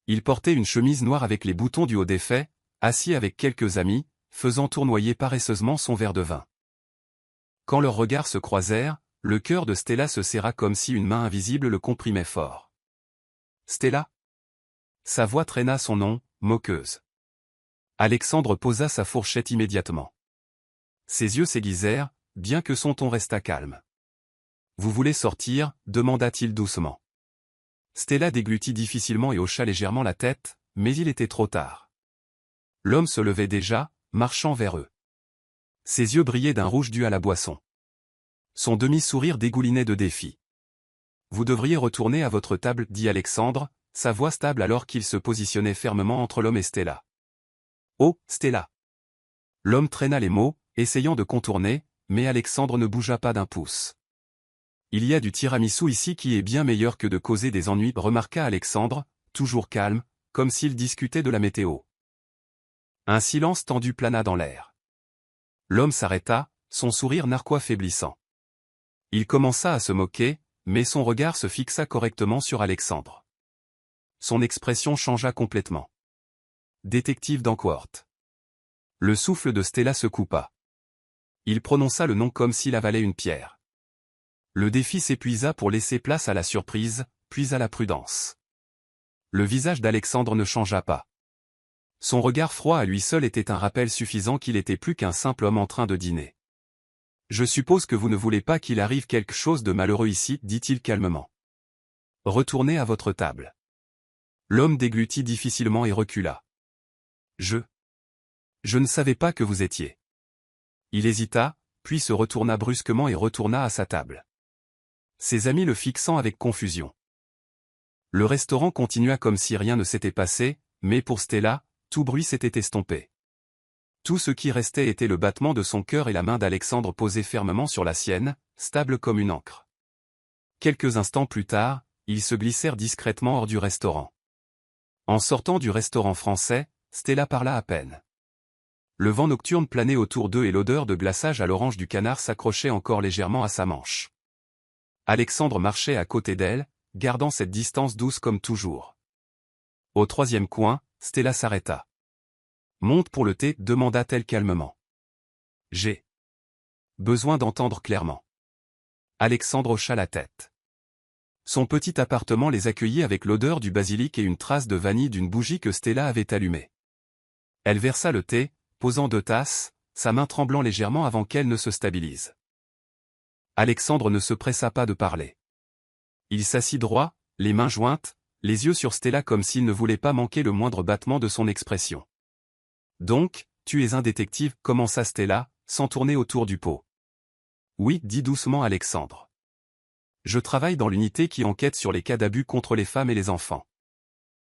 Il portait une chemise noire avec les boutons du haut défaits, assis avec quelques amis, faisant tournoyer paresseusement son verre de vin. Quand leurs regards se croisèrent, le cœur de Stella se serra comme si une main invisible le comprimait fort. Stella? Sa voix traîna son nom, moqueuse. Alexandre posa sa fourchette immédiatement. Ses yeux s'aiguisèrent, bien que son ton restât calme. Vous voulez sortir, demanda-t-il doucement. Stella déglutit difficilement et hocha légèrement la tête, mais il était trop tard. L'homme se levait déjà, marchant vers eux. Ses yeux brillaient d'un rouge dû à la boisson. Son demi-sourire dégoulinait de défi. Vous devriez retourner à votre table, dit Alexandre, sa voix stable alors qu'il se positionnait fermement entre l'homme et Stella. Oh, Stella! L'homme traîna les mots, essayant de contourner, mais Alexandre ne bougea pas d'un pouce. Il y a du tiramisu ici qui est bien meilleur que de causer des ennuis, remarqua Alexandre, toujours calme, comme s'il discutait de la météo. Un silence tendu plana dans l'air. L'homme s'arrêta, son sourire narquois faiblissant. Il commença à se moquer, mais son regard se fixa correctement sur Alexandre. Son expression changea complètement. Détective Dankworth. Le souffle de Stella se coupa. Il prononça le nom comme s'il avalait une pierre. Le défi s'épuisa pour laisser place à la surprise, puis à la prudence. Le visage d'Alexandre ne changea pas. Son regard froid à lui seul était un rappel suffisant qu'il n'était plus qu'un simple homme en train de dîner. « Je suppose que vous ne voulez pas qu'il arrive quelque chose de malheureux ici, dit-il calmement. Retournez à votre table. » L'homme déglutit difficilement et recula. « Je ne savais pas que vous étiez. » Il hésita, puis se retourna brusquement et retourna à sa table. Ses amis le fixant avec confusion. Le restaurant continua comme si rien ne s'était passé, mais pour Stella, tout bruit s'était estompé. Tout ce qui restait était le battement de son cœur et la main d'Alexandre posée fermement sur la sienne, stable comme une ancre. Quelques instants plus tard, ils se glissèrent discrètement hors du restaurant. En sortant du restaurant français, Stella parla à peine. Le vent nocturne planait autour d'eux et l'odeur de glaçage à l'orange du canard s'accrochait encore légèrement à sa manche. Alexandre marchait à côté d'elle, gardant cette distance douce comme toujours. Au troisième coin, Stella s'arrêta. « Monte pour le thé » demanda-t-elle calmement. « J'ai besoin d'entendre clairement. » Alexandre hocha la tête. Son petit appartement les accueillit avec l'odeur du basilic et une trace de vanille d'une bougie que Stella avait allumée. Elle versa le thé, posant 2 tasses, sa main tremblant légèrement avant qu'elle ne se stabilise. Alexandre ne se pressa pas de parler. Il s'assit droit, les mains jointes, les yeux sur Stella comme s'il ne voulait pas manquer le moindre battement de son expression. « Donc, tu es un détective » commença Stella, sans tourner autour du pot. « Oui » dit doucement Alexandre. « Je travaille dans l'unité qui enquête sur les cas d'abus contre les femmes et les enfants. »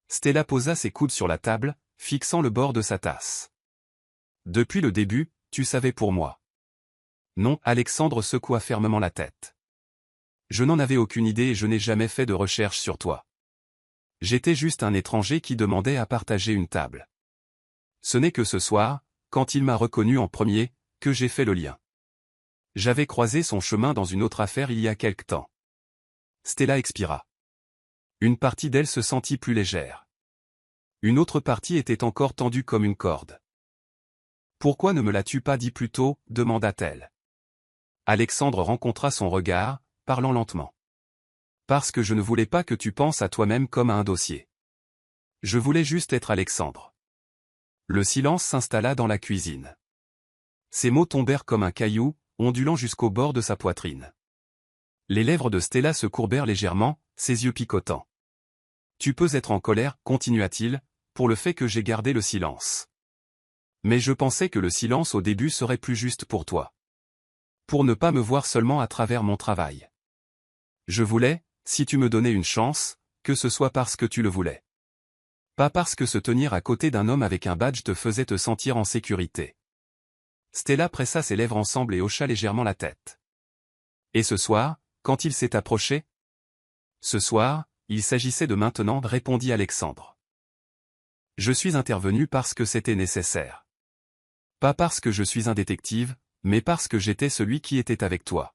Stella posa ses coudes sur la table, fixant le bord de sa tasse. « Depuis le début, tu savais pour moi. » Non, Alexandre secoua fermement la tête. « Je n'en avais aucune idée et je n'ai jamais fait de recherche sur toi. J'étais juste un étranger qui demandait à partager une table. Ce n'est que ce soir, quand il m'a reconnu en premier, que j'ai fait le lien. J'avais croisé son chemin dans une autre affaire il y a quelque temps. » Stella expira. Une partie d'elle se sentit plus légère. Une autre partie était encore tendue comme une corde. « Pourquoi ne me l'as-tu pas dit plus tôt » demanda-t-elle. Alexandre rencontra son regard, parlant lentement. « Parce que je ne voulais pas que tu penses à toi-même comme à un dossier. Je voulais juste être Alexandre. » Le silence s'installa dans la cuisine. Ces mots tombèrent comme un caillou, ondulant jusqu'au bord de sa poitrine. Les lèvres de Stella se courbèrent légèrement, ses yeux picotants. « Tu peux être en colère, continua-t-il, pour le fait que j'ai gardé le silence. Mais je pensais que le silence au début serait plus juste pour toi. Pour ne pas me voir seulement à travers mon travail. Je voulais, si tu me donnais une chance, que ce soit parce que tu le voulais. Pas parce que se tenir à côté d'un homme avec un badge te faisait te sentir en sécurité. » Stella pressa ses lèvres ensemble et hocha légèrement la tête. « Et ce soir, quand il s'est approché ?»« Ce soir, il s'agissait de maintenant » répondit Alexandre. « Je suis intervenu parce que c'était nécessaire. Pas parce que je suis un détective, mais parce que j'étais celui qui était avec toi. »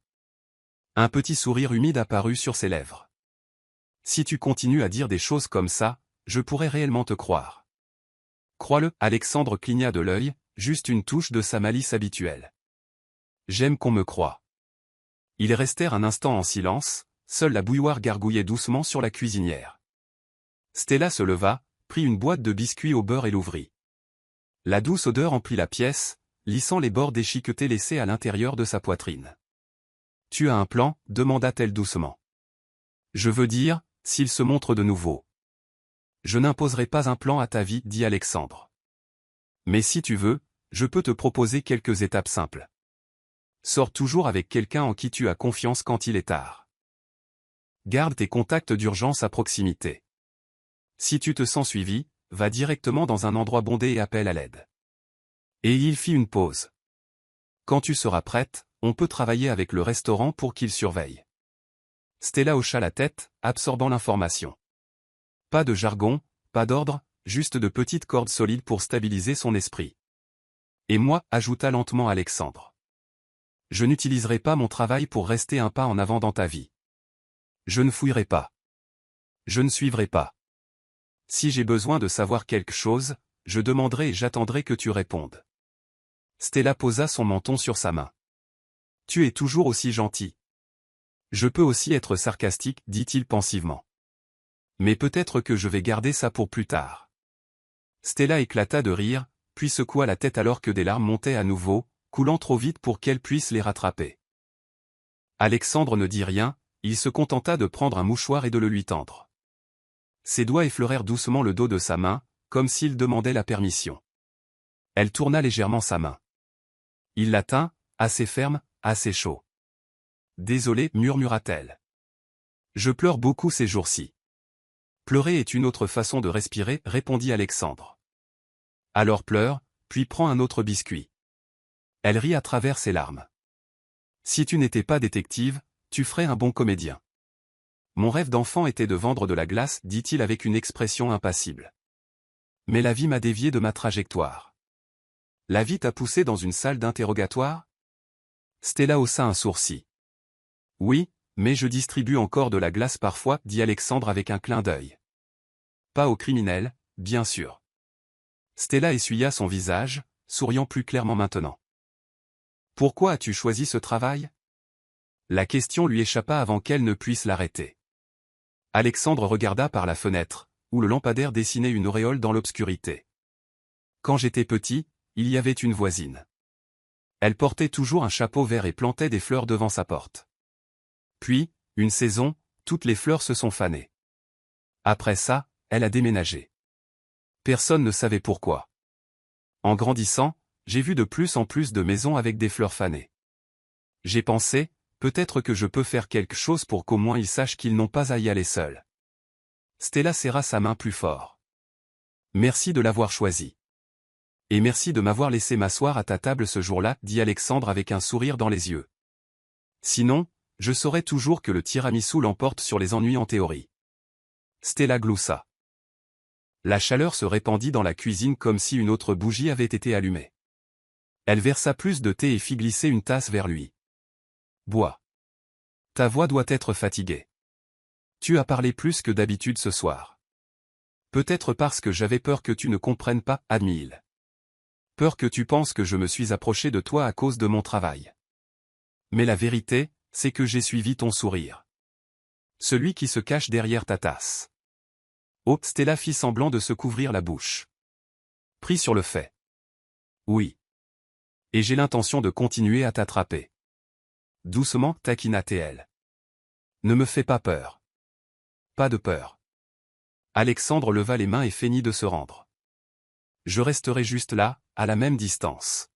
Un petit sourire humide apparut sur ses lèvres. « Si tu continues à dire des choses comme ça, je pourrais réellement te croire. » « Crois-le » Alexandre cligna de l'œil, juste une touche de sa malice habituelle. « J'aime qu'on me croie. » Ils restèrent un instant en silence, seule la bouilloire gargouillait doucement sur la cuisinière. Stella se leva, prit une boîte de biscuits au beurre et l'ouvrit. La douce odeur emplit la pièce, lissant les bords déchiquetés laissés à l'intérieur de sa poitrine. « Tu as un plan » demanda-t-elle doucement. « Je veux dire, s'il se montre de nouveau. » « Je n'imposerai pas un plan à ta vie » dit Alexandre. « Mais si tu veux, je peux te proposer quelques étapes simples. Sors toujours avec quelqu'un en qui tu as confiance quand il est tard. Garde tes contacts d'urgence à proximité. Si tu te sens suivi, va directement dans un endroit bondé et appelle à l'aide. » Et il fit une pause. « Quand tu seras prête, on peut travailler avec le restaurant pour qu'il surveille. » Stella hocha la tête, absorbant l'information. Pas de jargon, pas d'ordre, juste de petites cordes solides pour stabiliser son esprit. Et moi, ajouta lentement Alexandre. Je n'utiliserai pas mon travail pour rester un pas en avant dans ta vie. Je ne fouillerai pas. Je ne suivrai pas. Si j'ai besoin de savoir quelque chose, je demanderai et j'attendrai que tu répondes. Stella posa son menton sur sa main. Tu es toujours aussi gentil. Je peux aussi être sarcastique, dit-il pensivement. Mais peut-être que je vais garder ça pour plus tard. Stella éclata de rire, puis secoua la tête alors que des larmes montaient à nouveau, coulant trop vite pour qu'elle puisse les rattraper. Alexandre ne dit rien, il se contenta de prendre un mouchoir et de le lui tendre. Ses doigts effleurèrent doucement le dos de sa main, comme s'il demandait la permission. Elle tourna légèrement sa main. Il la tint, assez ferme, assez chaud. Désolé, murmura-t-elle. Je pleure beaucoup ces jours-ci. Pleurer est une autre façon de respirer, répondit Alexandre. Alors pleure, puis prends un autre biscuit. Elle rit à travers ses larmes. Si tu n'étais pas détective, tu ferais un bon comédien. Mon rêve d'enfant était de vendre de la glace, dit-il avec une expression impassible. Mais la vie m'a dévié de ma trajectoire. La vie t'a poussé dans une salle d'interrogatoire? Stella haussa un sourcil. Oui, mais je distribue encore de la glace parfois, dit Alexandre avec un clin d'œil. Pas aux criminels, bien sûr. Stella essuya son visage, souriant plus clairement maintenant. Pourquoi as-tu choisi ce travail? La question lui échappa avant qu'elle ne puisse l'arrêter. Alexandre regarda par la fenêtre, où le lampadaire dessinait une auréole dans l'obscurité. Quand j'étais petit, il y avait une voisine. Elle portait toujours un chapeau vert et plantait des fleurs devant sa porte. Puis, une saison, toutes les fleurs se sont fanées. Après ça, elle a déménagé. Personne ne savait pourquoi. En grandissant, j'ai vu de plus en plus de maisons avec des fleurs fanées. J'ai pensé, peut-être que je peux faire quelque chose pour qu'au moins ils sachent qu'ils n'ont pas à y aller seuls. Stella serra sa main plus fort. Merci de l'avoir choisi. Et merci de m'avoir laissé m'asseoir à ta table ce jour-là, dit Alexandre avec un sourire dans les yeux. Sinon, je saurais toujours que le tiramisu l'emporte sur les ennuis en théorie. Stella gloussa. La chaleur se répandit dans la cuisine comme si une autre bougie avait été allumée. Elle versa plus de thé et fit glisser une tasse vers lui. Bois. Ta voix doit être fatiguée. Tu as parlé plus que d'habitude ce soir. Peut-être parce que j'avais peur que tu ne comprennes pas, admit-il. Peur que tu penses que je me suis approché de toi à cause de mon travail. Mais la vérité, c'est que j'ai suivi ton sourire. Celui qui se cache derrière ta tasse. Oh, Stella fit semblant de se couvrir la bouche. Pris sur le fait. Oui. Et j'ai l'intention de continuer à t'attraper. Doucement, taquina-t-elle. Ne me fais pas peur. Pas de peur. Alexandre leva les mains et feignit de se rendre. Je resterai juste là, à la même distance.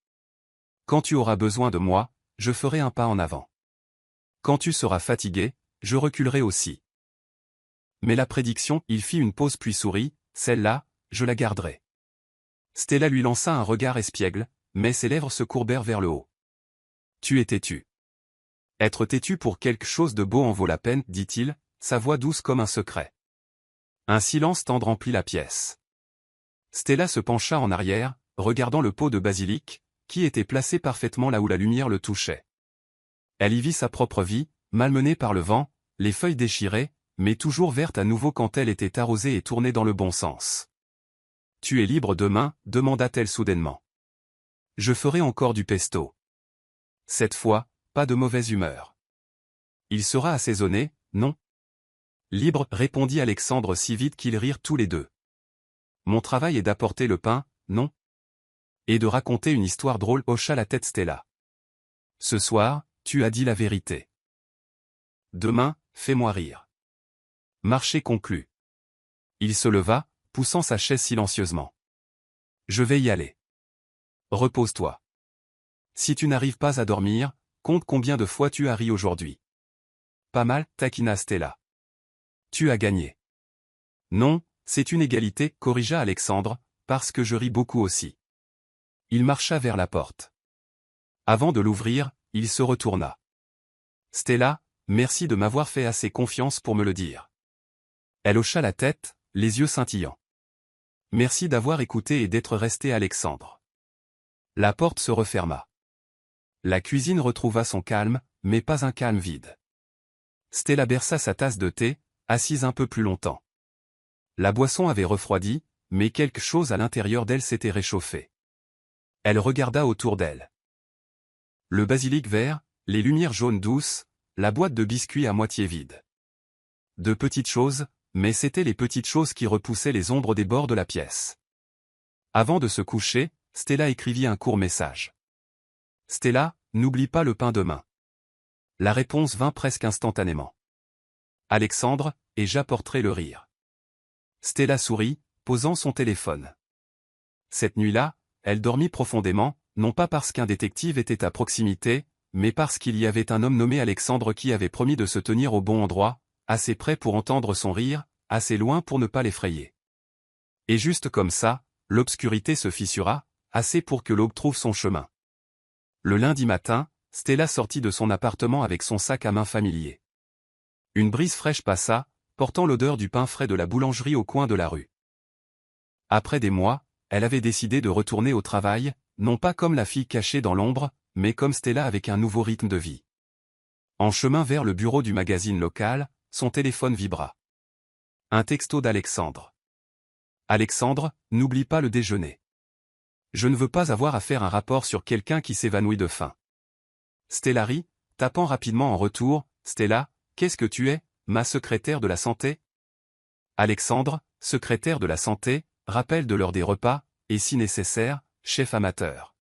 Quand tu auras besoin de moi, je ferai un pas en avant. Quand tu seras fatigué, je reculerai aussi. Mais la prédiction, il fit une pause puis sourit, celle-là, je la garderai. Stella lui lança un regard espiègle, mais ses lèvres se courbèrent vers le haut. Tu es têtu. Être têtu pour quelque chose de beau en vaut la peine, dit-il, sa voix douce comme un secret. Un silence tendre remplit la pièce. Stella se pencha en arrière, regardant le pot de basilic, qui était placé parfaitement là où la lumière le touchait. Elle y vit sa propre vie, malmenée par le vent, les feuilles déchirées, mais toujours vertes à nouveau quand elle était arrosée et tournée dans le bon sens. « Tu es libre demain ?» demanda-t-elle soudainement. « Je ferai encore du pesto. Cette fois, pas de mauvaise humeur. Il sera assaisonné, non ?» Libre, répondit Alexandre si vite qu'ils rirent tous les deux. Mon travail est d'apporter le pain, non? Et de raconter une histoire drôle, hocha la tête Stella. Ce soir, tu as dit la vérité. Demain, fais-moi rire. Marché conclu. Il se leva, poussant sa chaise silencieusement. Je vais y aller. Repose-toi. Si tu n'arrives pas à dormir, compte combien de fois tu as ri aujourd'hui. Pas mal, taquina Stella. Tu as gagné. Non, c'est une égalité, corrigea Alexandre, parce que je ris beaucoup aussi. Il marcha vers la porte. Avant de l'ouvrir, il se retourna. Stella, merci de m'avoir fait assez confiance pour me le dire. Elle hocha la tête, les yeux scintillants. Merci d'avoir écouté et d'être resté Alexandre. La porte se referma. La cuisine retrouva son calme, mais pas un calme vide. Stella berça sa tasse de thé, assise un peu plus longtemps. La boisson avait refroidi, mais quelque chose à l'intérieur d'elle s'était réchauffé. Elle regarda autour d'elle. Le basilic vert, les lumières jaunes douces, la boîte de biscuits à moitié vide. De petites choses, mais c'étaient les petites choses qui repoussaient les ombres des bords de la pièce. Avant de se coucher, Stella écrivit un court message. « Stella, n'oublie pas le pain demain. » La réponse vint presque instantanément. « Alexandre, et j'apporterai le rire. » Stella sourit, posant son téléphone. Cette nuit-là, elle dormit profondément, non pas parce qu'un détective était à proximité, mais parce qu'il y avait un homme nommé Alexandre qui avait promis de se tenir au bon endroit, assez près pour entendre son rire, assez loin pour ne pas l'effrayer. Et juste comme ça, l'obscurité se fissura, assez pour que l'aube trouve son chemin. Le lundi matin, Stella sortit de son appartement avec son sac à main familier. Une brise fraîche passa, portant l'odeur du pain frais de la boulangerie au coin de la rue. Après des mois, elle avait décidé de retourner au travail, non pas comme la fille cachée dans l'ombre, mais comme Stella avec un nouveau rythme de vie. En chemin vers le bureau du magazine local, son téléphone vibra. Un texto d'Alexandre. « Alexandre, n'oublie pas le déjeuner. Je ne veux pas avoir à faire un rapport sur quelqu'un qui s'évanouit de faim. » Stella rit, tapant rapidement en retour, « Stella, qu'est-ce que tu es, ma secrétaire de la santé ?» Alexandre, secrétaire de la santé, rappel de l'heure des repas, et si nécessaire, chef amateur.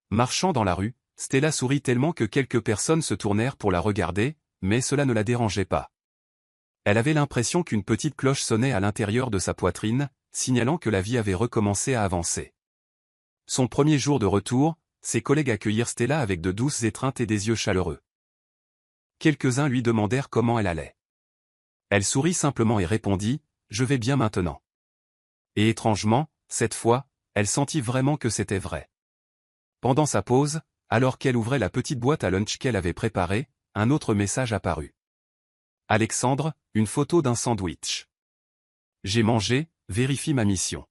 Marchant dans la rue, Stella sourit tellement que quelques personnes se tournèrent pour la regarder, mais cela ne la dérangeait pas. Elle avait l'impression qu'une petite cloche sonnait à l'intérieur de sa poitrine, signalant que la vie avait recommencé à avancer. Son premier jour de retour, ses collègues accueillirent Stella avec de douces étreintes et des yeux chaleureux. Quelques-uns lui demandèrent comment elle allait. Elle sourit simplement et répondit « Je vais bien maintenant ». Et étrangement, cette fois, elle sentit vraiment que c'était vrai. Pendant sa pause, alors qu'elle ouvrait la petite boîte à lunch qu'elle avait préparée, un autre message apparut. Alexandre, une photo d'un sandwich. J'ai mangé, vérifie ma mission.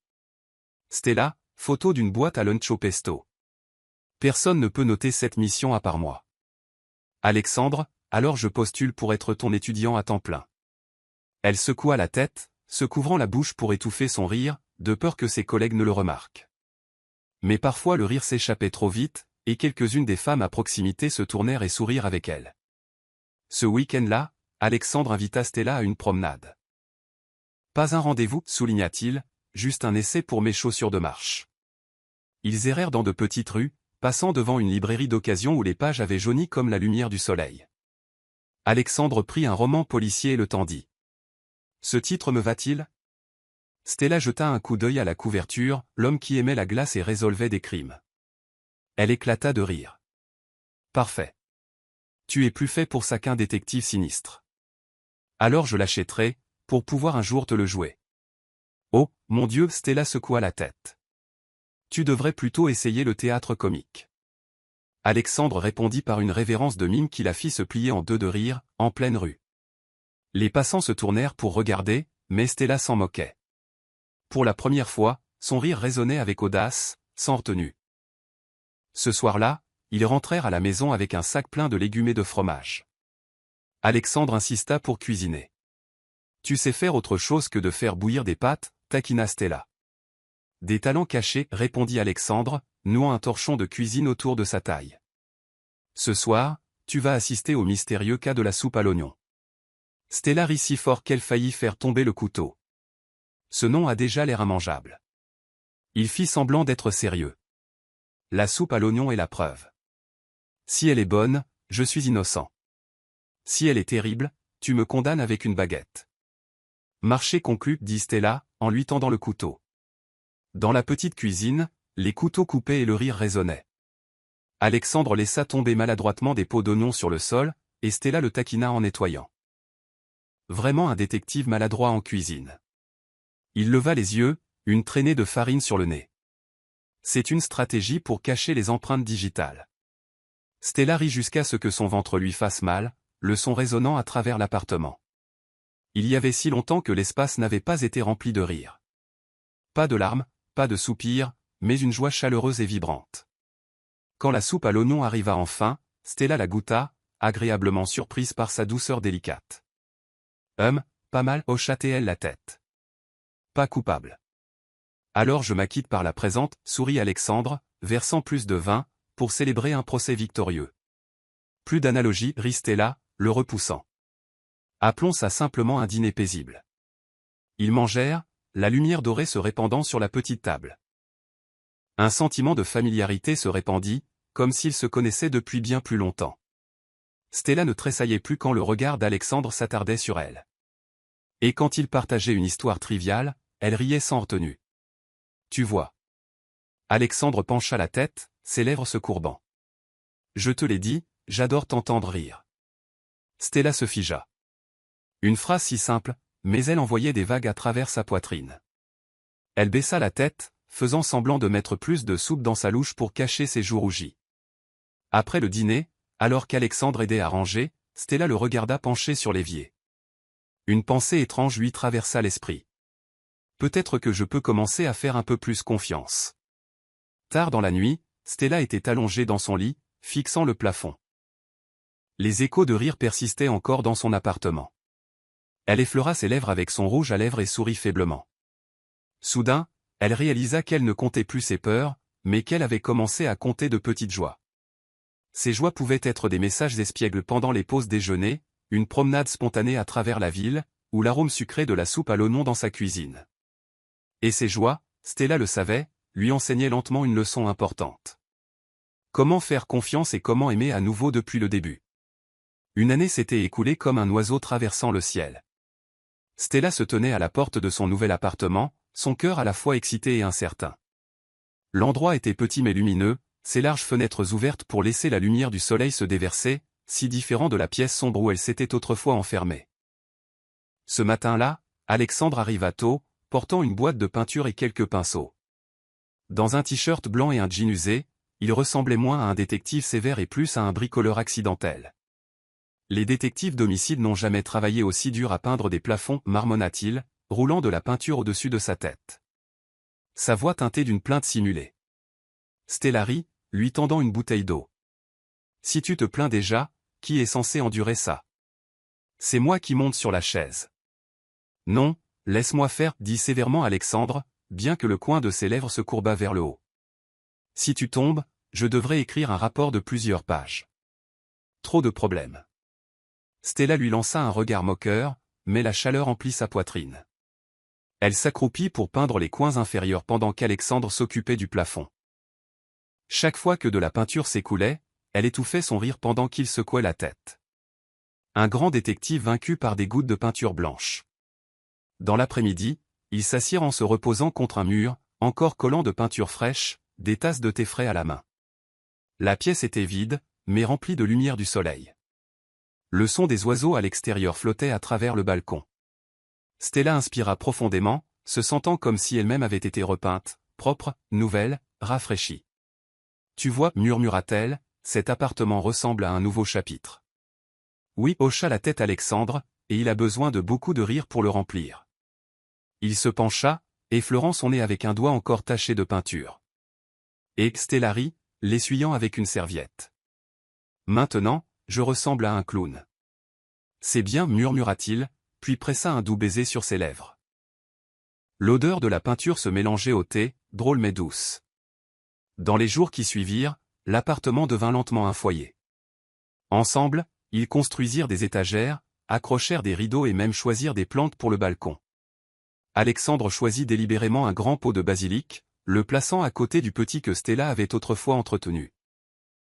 Stella, photo d'une boîte à lunch au pesto. Personne ne peut noter cette mission à part moi. Alexandre, alors je postule pour être ton étudiant à temps plein. Elle secoua la tête, se couvrant la bouche pour étouffer son rire, de peur que ses collègues ne le remarquent. Mais parfois le rire s'échappait trop vite, et quelques-unes des femmes à proximité se tournèrent et sourirent avec elle. Ce week-end-là, Alexandre invita Stella à une promenade. Pas un rendez-vous, souligna-t-il, juste un essai pour mes chaussures de marche. Ils errèrent dans de petites rues, passant devant une librairie d'occasion où les pages avaient jauni comme la lumière du soleil. Alexandre prit un roman policier et le tendit. Ce titre me va-t-il ? Stella jeta un coup d'œil à la couverture, l'homme qui aimait la glace et résolvait des crimes. Elle éclata de rire. Parfait. Tu es plus fait pour ça qu'un détective sinistre. Alors je l'achèterai, pour pouvoir un jour te le jouer. Oh, mon Dieu, Stella secoua la tête. Tu devrais plutôt essayer le théâtre comique. Alexandre répondit par une révérence de mime qui la fit se plier en deux de rire, en pleine rue. Les passants se tournèrent pour regarder, mais Stella s'en moquait. Pour la première fois, son rire résonnait avec audace, sans retenue. Ce soir-là, ils rentrèrent à la maison avec un sac plein de légumes et de fromage. Alexandre insista pour cuisiner. « Tu sais faire autre chose que de faire bouillir des pâtes ?» taquina Stella. « Des talents cachés » répondit Alexandre, nouant un torchon de cuisine autour de sa taille. « Ce soir, tu vas assister au mystérieux cas de la soupe à l'oignon. » Stella rit si fort qu'elle faillit faire tomber le couteau. Ce nom a déjà l'air immangeable. Il fit semblant d'être sérieux. La soupe à l'oignon est la preuve. Si elle est bonne, je suis innocent. Si elle est terrible, tu me condamnes avec une baguette. Marché conclu, dit Stella, en lui tendant le couteau. Dans la petite cuisine, les couteaux coupaient et le rire résonnait. Alexandre laissa tomber maladroitement des pots d'oignons sur le sol, et Stella le taquina en nettoyant. Vraiment un détective maladroit en cuisine. Il leva les yeux, une traînée de farine sur le nez. C'est une stratégie pour cacher les empreintes digitales. Stella rit jusqu'à ce que son ventre lui fasse mal, le son résonnant à travers l'appartement. Il y avait si longtemps que l'espace n'avait pas été rempli de rire. Pas de larmes, pas de soupirs, mais une joie chaleureuse et vibrante. Quand la soupe à l'oignon arriva enfin, Stella la goûta, agréablement surprise par sa douceur délicate. Pas mal, hocha-t-elle la tête. Pas coupable. Alors je m'acquitte par la présente, sourit Alexandre, versant plus de vin, pour célébrer un procès victorieux. Plus d'analogie, rit Stella, le repoussant. Appelons ça simplement un dîner paisible. Ils mangèrent, la lumière dorée se répandant sur la petite table. Un sentiment de familiarité se répandit, comme s'ils se connaissaient depuis bien plus longtemps. Stella ne tressaillait plus quand le regard d'Alexandre s'attardait sur elle. Et quand ils partageaient une histoire triviale, elle riait sans retenue. Tu vois. Alexandre pencha la tête, ses lèvres se courbant. Je te l'ai dit, j'adore t'entendre rire. Stella se figea. Une phrase si simple, mais elle envoyait des vagues à travers sa poitrine. Elle baissa la tête, faisant semblant de mettre plus de soupe dans sa louche pour cacher ses joues rougies. Après le dîner, alors qu'Alexandre aidait à ranger, Stella le regarda penché sur l'évier. Une pensée étrange lui traversa l'esprit. Peut-être que je peux commencer à faire un peu plus confiance. Tard dans la nuit, Stella était allongée dans son lit, fixant le plafond. Les échos de rire persistaient encore dans son appartement. Elle effleura ses lèvres avec son rouge à lèvres et sourit faiblement. Soudain, elle réalisa qu'elle ne comptait plus ses peurs, mais qu'elle avait commencé à compter de petites joies. Ces joies pouvaient être des messages espiègles pendant les pauses déjeuner, une promenade spontanée à travers la ville, ou l'arôme sucré de la soupe à l'oignon dans sa cuisine. Et ces joies, Stella le savait, lui enseignaient lentement une leçon importante. Comment faire confiance et comment aimer à nouveau depuis le début. Une année s'était écoulée comme un oiseau traversant le ciel. Stella se tenait à la porte de son nouvel appartement, son cœur à la fois excité et incertain. L'endroit était petit mais lumineux, ses larges fenêtres ouvertes pour laisser la lumière du soleil se déverser, si différent de la pièce sombre où elle s'était autrefois enfermée. Ce matin-là, Alexandre arriva tôt, portant une boîte de peinture et quelques pinceaux. Dans un t-shirt blanc et un jean usé, il ressemblait moins à un détective sévère et plus à un bricoleur accidentel. Les détectives d'homicide n'ont jamais travaillé aussi dur à peindre des plafonds, marmonna-t-il, roulant de la peinture au-dessus de sa tête. Sa voix teintait d'une plainte simulée. Stella rit, lui tendant une bouteille d'eau. Si tu te plains déjà, qui est censé endurer ça? C'est moi qui monte sur la chaise. Non, laisse-moi faire, dit sévèrement Alexandre, bien que le coin de ses lèvres se courbât vers le haut. Si tu tombes, je devrais écrire un rapport de plusieurs pages. Trop de problèmes. Stella lui lança un regard moqueur, mais la chaleur emplit sa poitrine. Elle s'accroupit pour peindre les coins inférieurs pendant qu'Alexandre s'occupait du plafond. Chaque fois que de la peinture s'écoulait, elle étouffait son rire pendant qu'il secouait la tête. Un grand détective vaincu par des gouttes de peinture blanche. Dans l'après-midi, ils s'assirent en se reposant contre un mur, encore collant de peinture fraîche, des tasses de thé frais à la main. La pièce était vide, mais remplie de lumière du soleil. Le son des oiseaux à l'extérieur flottait à travers le balcon. Stella inspira profondément, se sentant comme si elle-même avait été repeinte, propre, nouvelle, rafraîchie. Tu vois, murmura-t-elle, cet appartement ressemble à un nouveau chapitre. Oui, hocha la tête Alexandre, et il a besoin de beaucoup de rire pour le remplir. Il se pencha, effleurant son nez avec un doigt encore taché de peinture. Et Stella rit, l'essuyant avec une serviette. Maintenant, je ressemble à un clown. C'est bien, murmura-t-il, puis pressa un doux baiser sur ses lèvres. L'odeur de la peinture se mélangeait au thé, drôle mais douce. Dans les jours qui suivirent, l'appartement devint lentement un foyer. Ensemble, ils construisirent des étagères, accrochèrent des rideaux et même choisirent des plantes pour le balcon. Alexandre choisit délibérément un grand pot de basilic, le plaçant à côté du petit que Stella avait autrefois entretenu.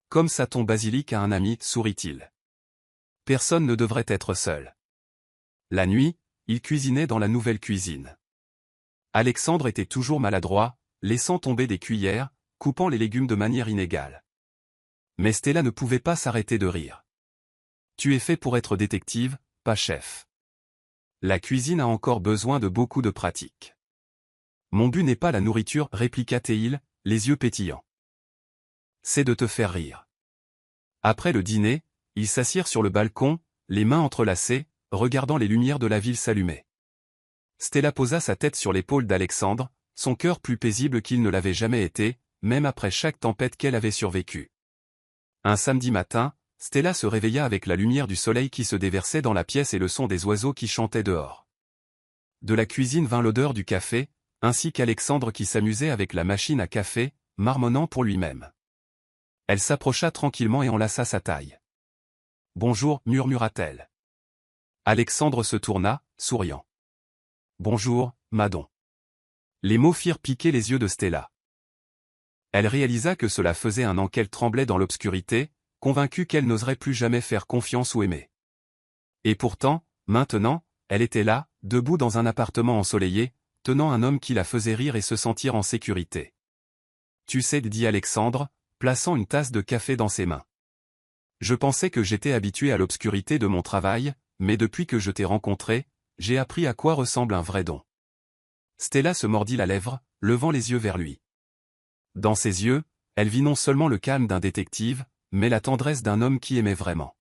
Comme ça ton basilic à un ami, sourit-il. Personne ne devrait être seul. La nuit, il cuisinait dans la nouvelle cuisine. Alexandre était toujours maladroit, laissant tomber des cuillères, coupant les légumes de manière inégale. Mais Stella ne pouvait pas s'arrêter de rire. Tu es fait pour être détective, pas chef. La cuisine a encore besoin de beaucoup de pratique. Mon but n'est pas la nourriture, répliqua-t-il, les yeux pétillants. C'est de te faire rire. Après le dîner, ils s'assirent sur le balcon, les mains entrelacées, regardant les lumières de la ville s'allumer. Stella posa sa tête sur l'épaule d'Alexandre, son cœur plus paisible qu'il ne l'avait jamais été, même après chaque tempête qu'elle avait survécue. Un samedi matin, Stella se réveilla avec la lumière du soleil qui se déversait dans la pièce et le son des oiseaux qui chantaient dehors. De la cuisine vint l'odeur du café, ainsi qu'Alexandre qui s'amusait avec la machine à café, marmonnant pour lui-même. Elle s'approcha tranquillement et enlaça sa taille. « Bonjour, murmura-t-elle. Alexandre se tourna, souriant. « Bonjour, Madon. » Les mots firent piquer les yeux de Stella. Elle réalisa que cela faisait un an qu'elle tremblait dans l'obscurité, convaincue qu'elle n'oserait plus jamais faire confiance ou aimer. Et pourtant, maintenant, elle était là, debout dans un appartement ensoleillé, tenant un homme qui la faisait rire et se sentir en sécurité. « Tu sais, dit Alexandre, plaçant une tasse de café dans ses mains. Je pensais que j'étais habitué à l'obscurité de mon travail, mais depuis que je t'ai rencontré, j'ai appris à quoi ressemble un vrai don. » Stella se mordit la lèvre, levant les yeux vers lui. Dans ses yeux, elle vit non seulement le calme d'un détective, mais la tendresse d'un homme qui aimait vraiment.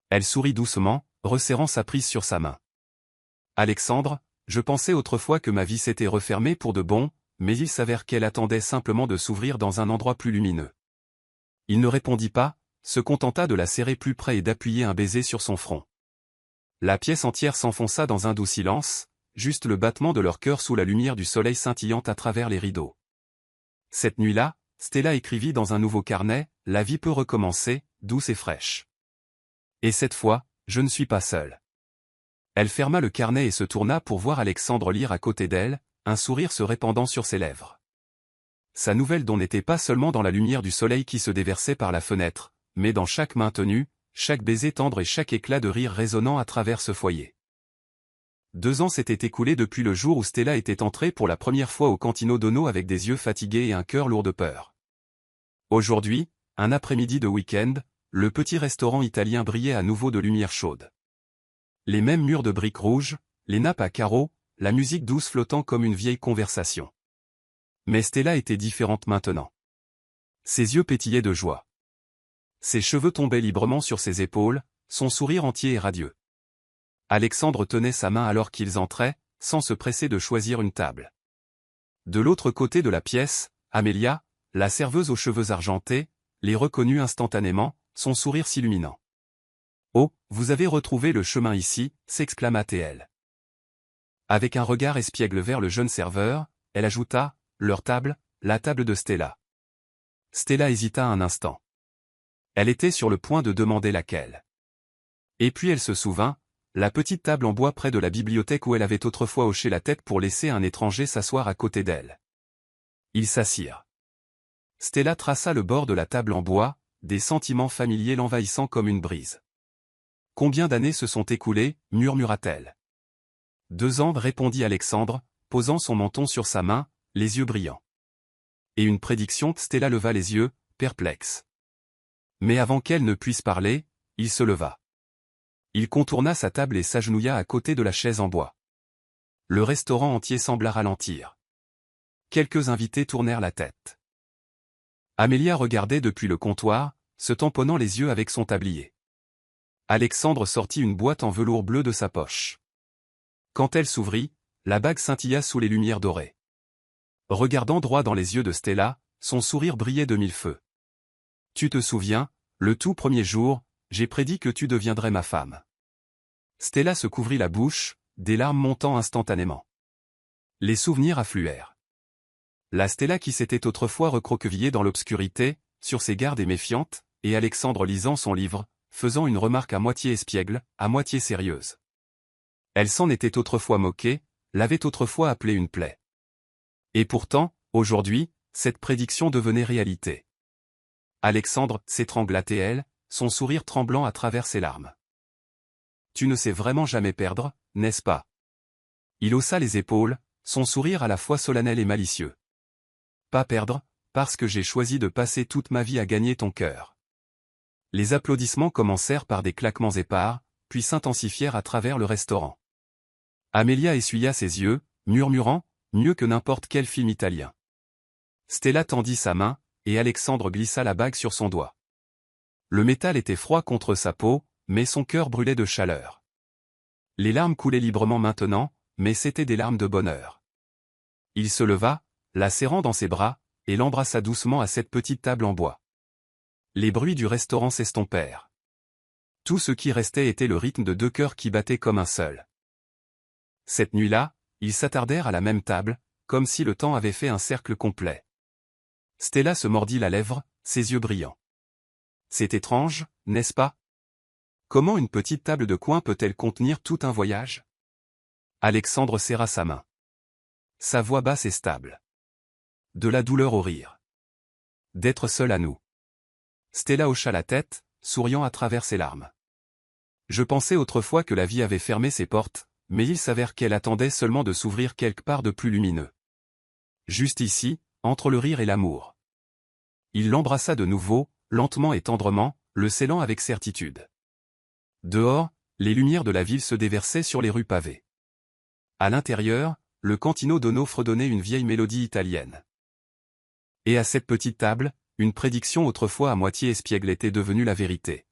Elle sourit doucement, resserrant sa prise sur sa main. « Alexandre, je pensais autrefois que ma vie s'était refermée pour de bon, mais il s'avère qu'elle attendait simplement de s'ouvrir dans un endroit plus lumineux. » Il ne répondit pas, se contenta de la serrer plus près et d'appuyer un baiser sur son front. La pièce entière s'enfonça dans un doux silence, juste le battement de leur cœur sous la lumière du soleil scintillant à travers les rideaux. Cette nuit-là, Stella écrivit dans un nouveau carnet, « La vie peut recommencer, douce et fraîche. Et cette fois, je ne suis pas seule. » Elle ferma le carnet et se tourna pour voir Alexandre lire à côté d'elle, un sourire se répandant sur ses lèvres. Sa nouvelle don n'était pas seulement dans la lumière du soleil qui se déversait par la fenêtre, mais dans chaque main tenue, chaque baiser tendre et chaque éclat de rire résonnant à travers ce foyer. 2 ans s'étaient écoulés depuis le jour où Stella était entrée pour la première fois au Cantino Dono avec des yeux fatigués et un cœur lourd de peur. Aujourd'hui, un après-midi de week-end, le petit restaurant italien brillait à nouveau de lumière chaude. Les mêmes murs de briques rouges, les nappes à carreaux, la musique douce flottant comme une vieille conversation. Mais Stella était différente maintenant. Ses yeux pétillaient de joie. Ses cheveux tombaient librement sur ses épaules, son sourire entier et radieux. Alexandre tenait sa main alors qu'ils entraient, sans se presser de choisir une table. De l'autre côté de la pièce, Amelia, la serveuse aux cheveux argentés, les reconnut instantanément, son sourire s'illuminant. « Oh, vous avez retrouvé le chemin ici » s'exclama-t-elle. Avec un regard espiègle vers le jeune serveur, elle ajouta, « Leur table, la table de Stella. » Stella hésita un instant. Elle était sur le point de demander laquelle. Et puis elle se souvint, la petite table en bois près de la bibliothèque où elle avait autrefois hoché la tête pour laisser un étranger s'asseoir à côté d'elle. Ils s'assirent. Stella traça le bord de la table en bois, des sentiments familiers l'envahissant comme une brise. « Combien d'années se sont écoulées » murmura-t-elle. « 2 ans, répondit Alexandre, posant son menton sur sa main, les yeux brillants. Et une prédiction, Stella leva les yeux, perplexe. Mais avant qu'elle ne puisse parler, il se leva. Il contourna sa table et s'agenouilla à côté de la chaise en bois. Le restaurant entier sembla ralentir. Quelques invités tournèrent la tête. Amelia regardait depuis le comptoir, se tamponnant les yeux avec son tablier. Alexandre sortit une boîte en velours bleu de sa poche. Quand elle s'ouvrit, la bague scintilla sous les lumières dorées. Regardant droit dans les yeux de Stella, son sourire brillait de 1000 feux. « Tu te souviens, le tout premier jour, j'ai prédit que tu deviendrais ma femme. » Stella se couvrit la bouche, des larmes montant instantanément. Les souvenirs affluèrent. La Stella qui s'était autrefois recroquevillée dans l'obscurité, sur ses gardes et méfiante, et Alexandre lisant son livre, faisant une remarque à moitié espiègle, à moitié sérieuse. Elle s'en était autrefois moquée, l'avait autrefois appelée une plaie. Et pourtant, aujourd'hui, cette prédiction devenait réalité. Alexandre s'étrangla-t-elle, son sourire tremblant à travers ses larmes. « Tu ne sais vraiment jamais perdre, n'est-ce pas ?» Il haussa les épaules, son sourire à la fois solennel et malicieux. « Pas perdre, parce que j'ai choisi de passer toute ma vie à gagner ton cœur. » Les applaudissements commencèrent par des claquements épars, puis s'intensifièrent à travers le restaurant. Amelia essuya ses yeux, murmurant, mieux que n'importe quel film italien. Stella tendit sa main, et Alexandre glissa la bague sur son doigt. Le métal était froid contre sa peau, mais son cœur brûlait de chaleur. Les larmes coulaient librement maintenant, mais c'étaient des larmes de bonheur. Il se leva, la serrant dans ses bras, et l'embrassa doucement à cette petite table en bois. Les bruits du restaurant s'estompèrent. Tout ce qui restait était le rythme de deux cœurs qui battaient comme un seul. Cette nuit-là, ils s'attardèrent à la même table, comme si le temps avait fait un cercle complet. Stella se mordit la lèvre, ses yeux brillants. C'est étrange, n'est-ce pas? Comment une petite table de coin peut-elle contenir tout un voyage? Alexandre serra sa main. Sa voix basse et stable. De la douleur au rire. D'être seul à nous. Stella hocha la tête, souriant à travers ses larmes. Je pensais autrefois que la vie avait fermé ses portes, mais il s'avère qu'elle attendait seulement de s'ouvrir quelque part de plus lumineux. Juste ici, entre le rire et l'amour. Il l'embrassa de nouveau, lentement et tendrement, le scellant avec certitude. Dehors, les lumières de la ville se déversaient sur les rues pavées. À l'intérieur, le cantino d'Ono fredonnait une vieille mélodie italienne. Et à cette petite table, une prédiction autrefois à moitié espiègle était devenue la vérité.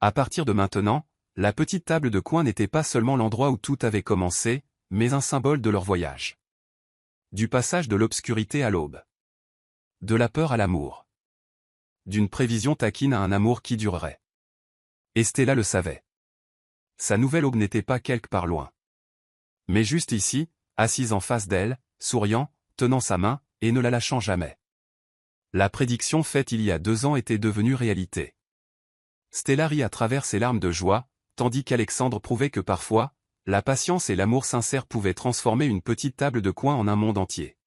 À partir de maintenant, la petite table de coin n'était pas seulement l'endroit où tout avait commencé, mais un symbole de leur voyage. Du passage de l'obscurité à l'aube. De la peur à l'amour. D'une prévision taquine à un amour qui durerait. Et Stella le savait. Sa nouvelle aube n'était pas quelque part loin. Mais juste ici, assise en face d'elle, souriant, tenant sa main, et ne la lâchant jamais. La prédiction faite il y a 2 ans était devenue réalité. Stella rit à travers ses larmes de joie, tandis qu'Alexandre prouvait que parfois, la patience et l'amour sincère pouvaient transformer une petite table de coin en un monde entier.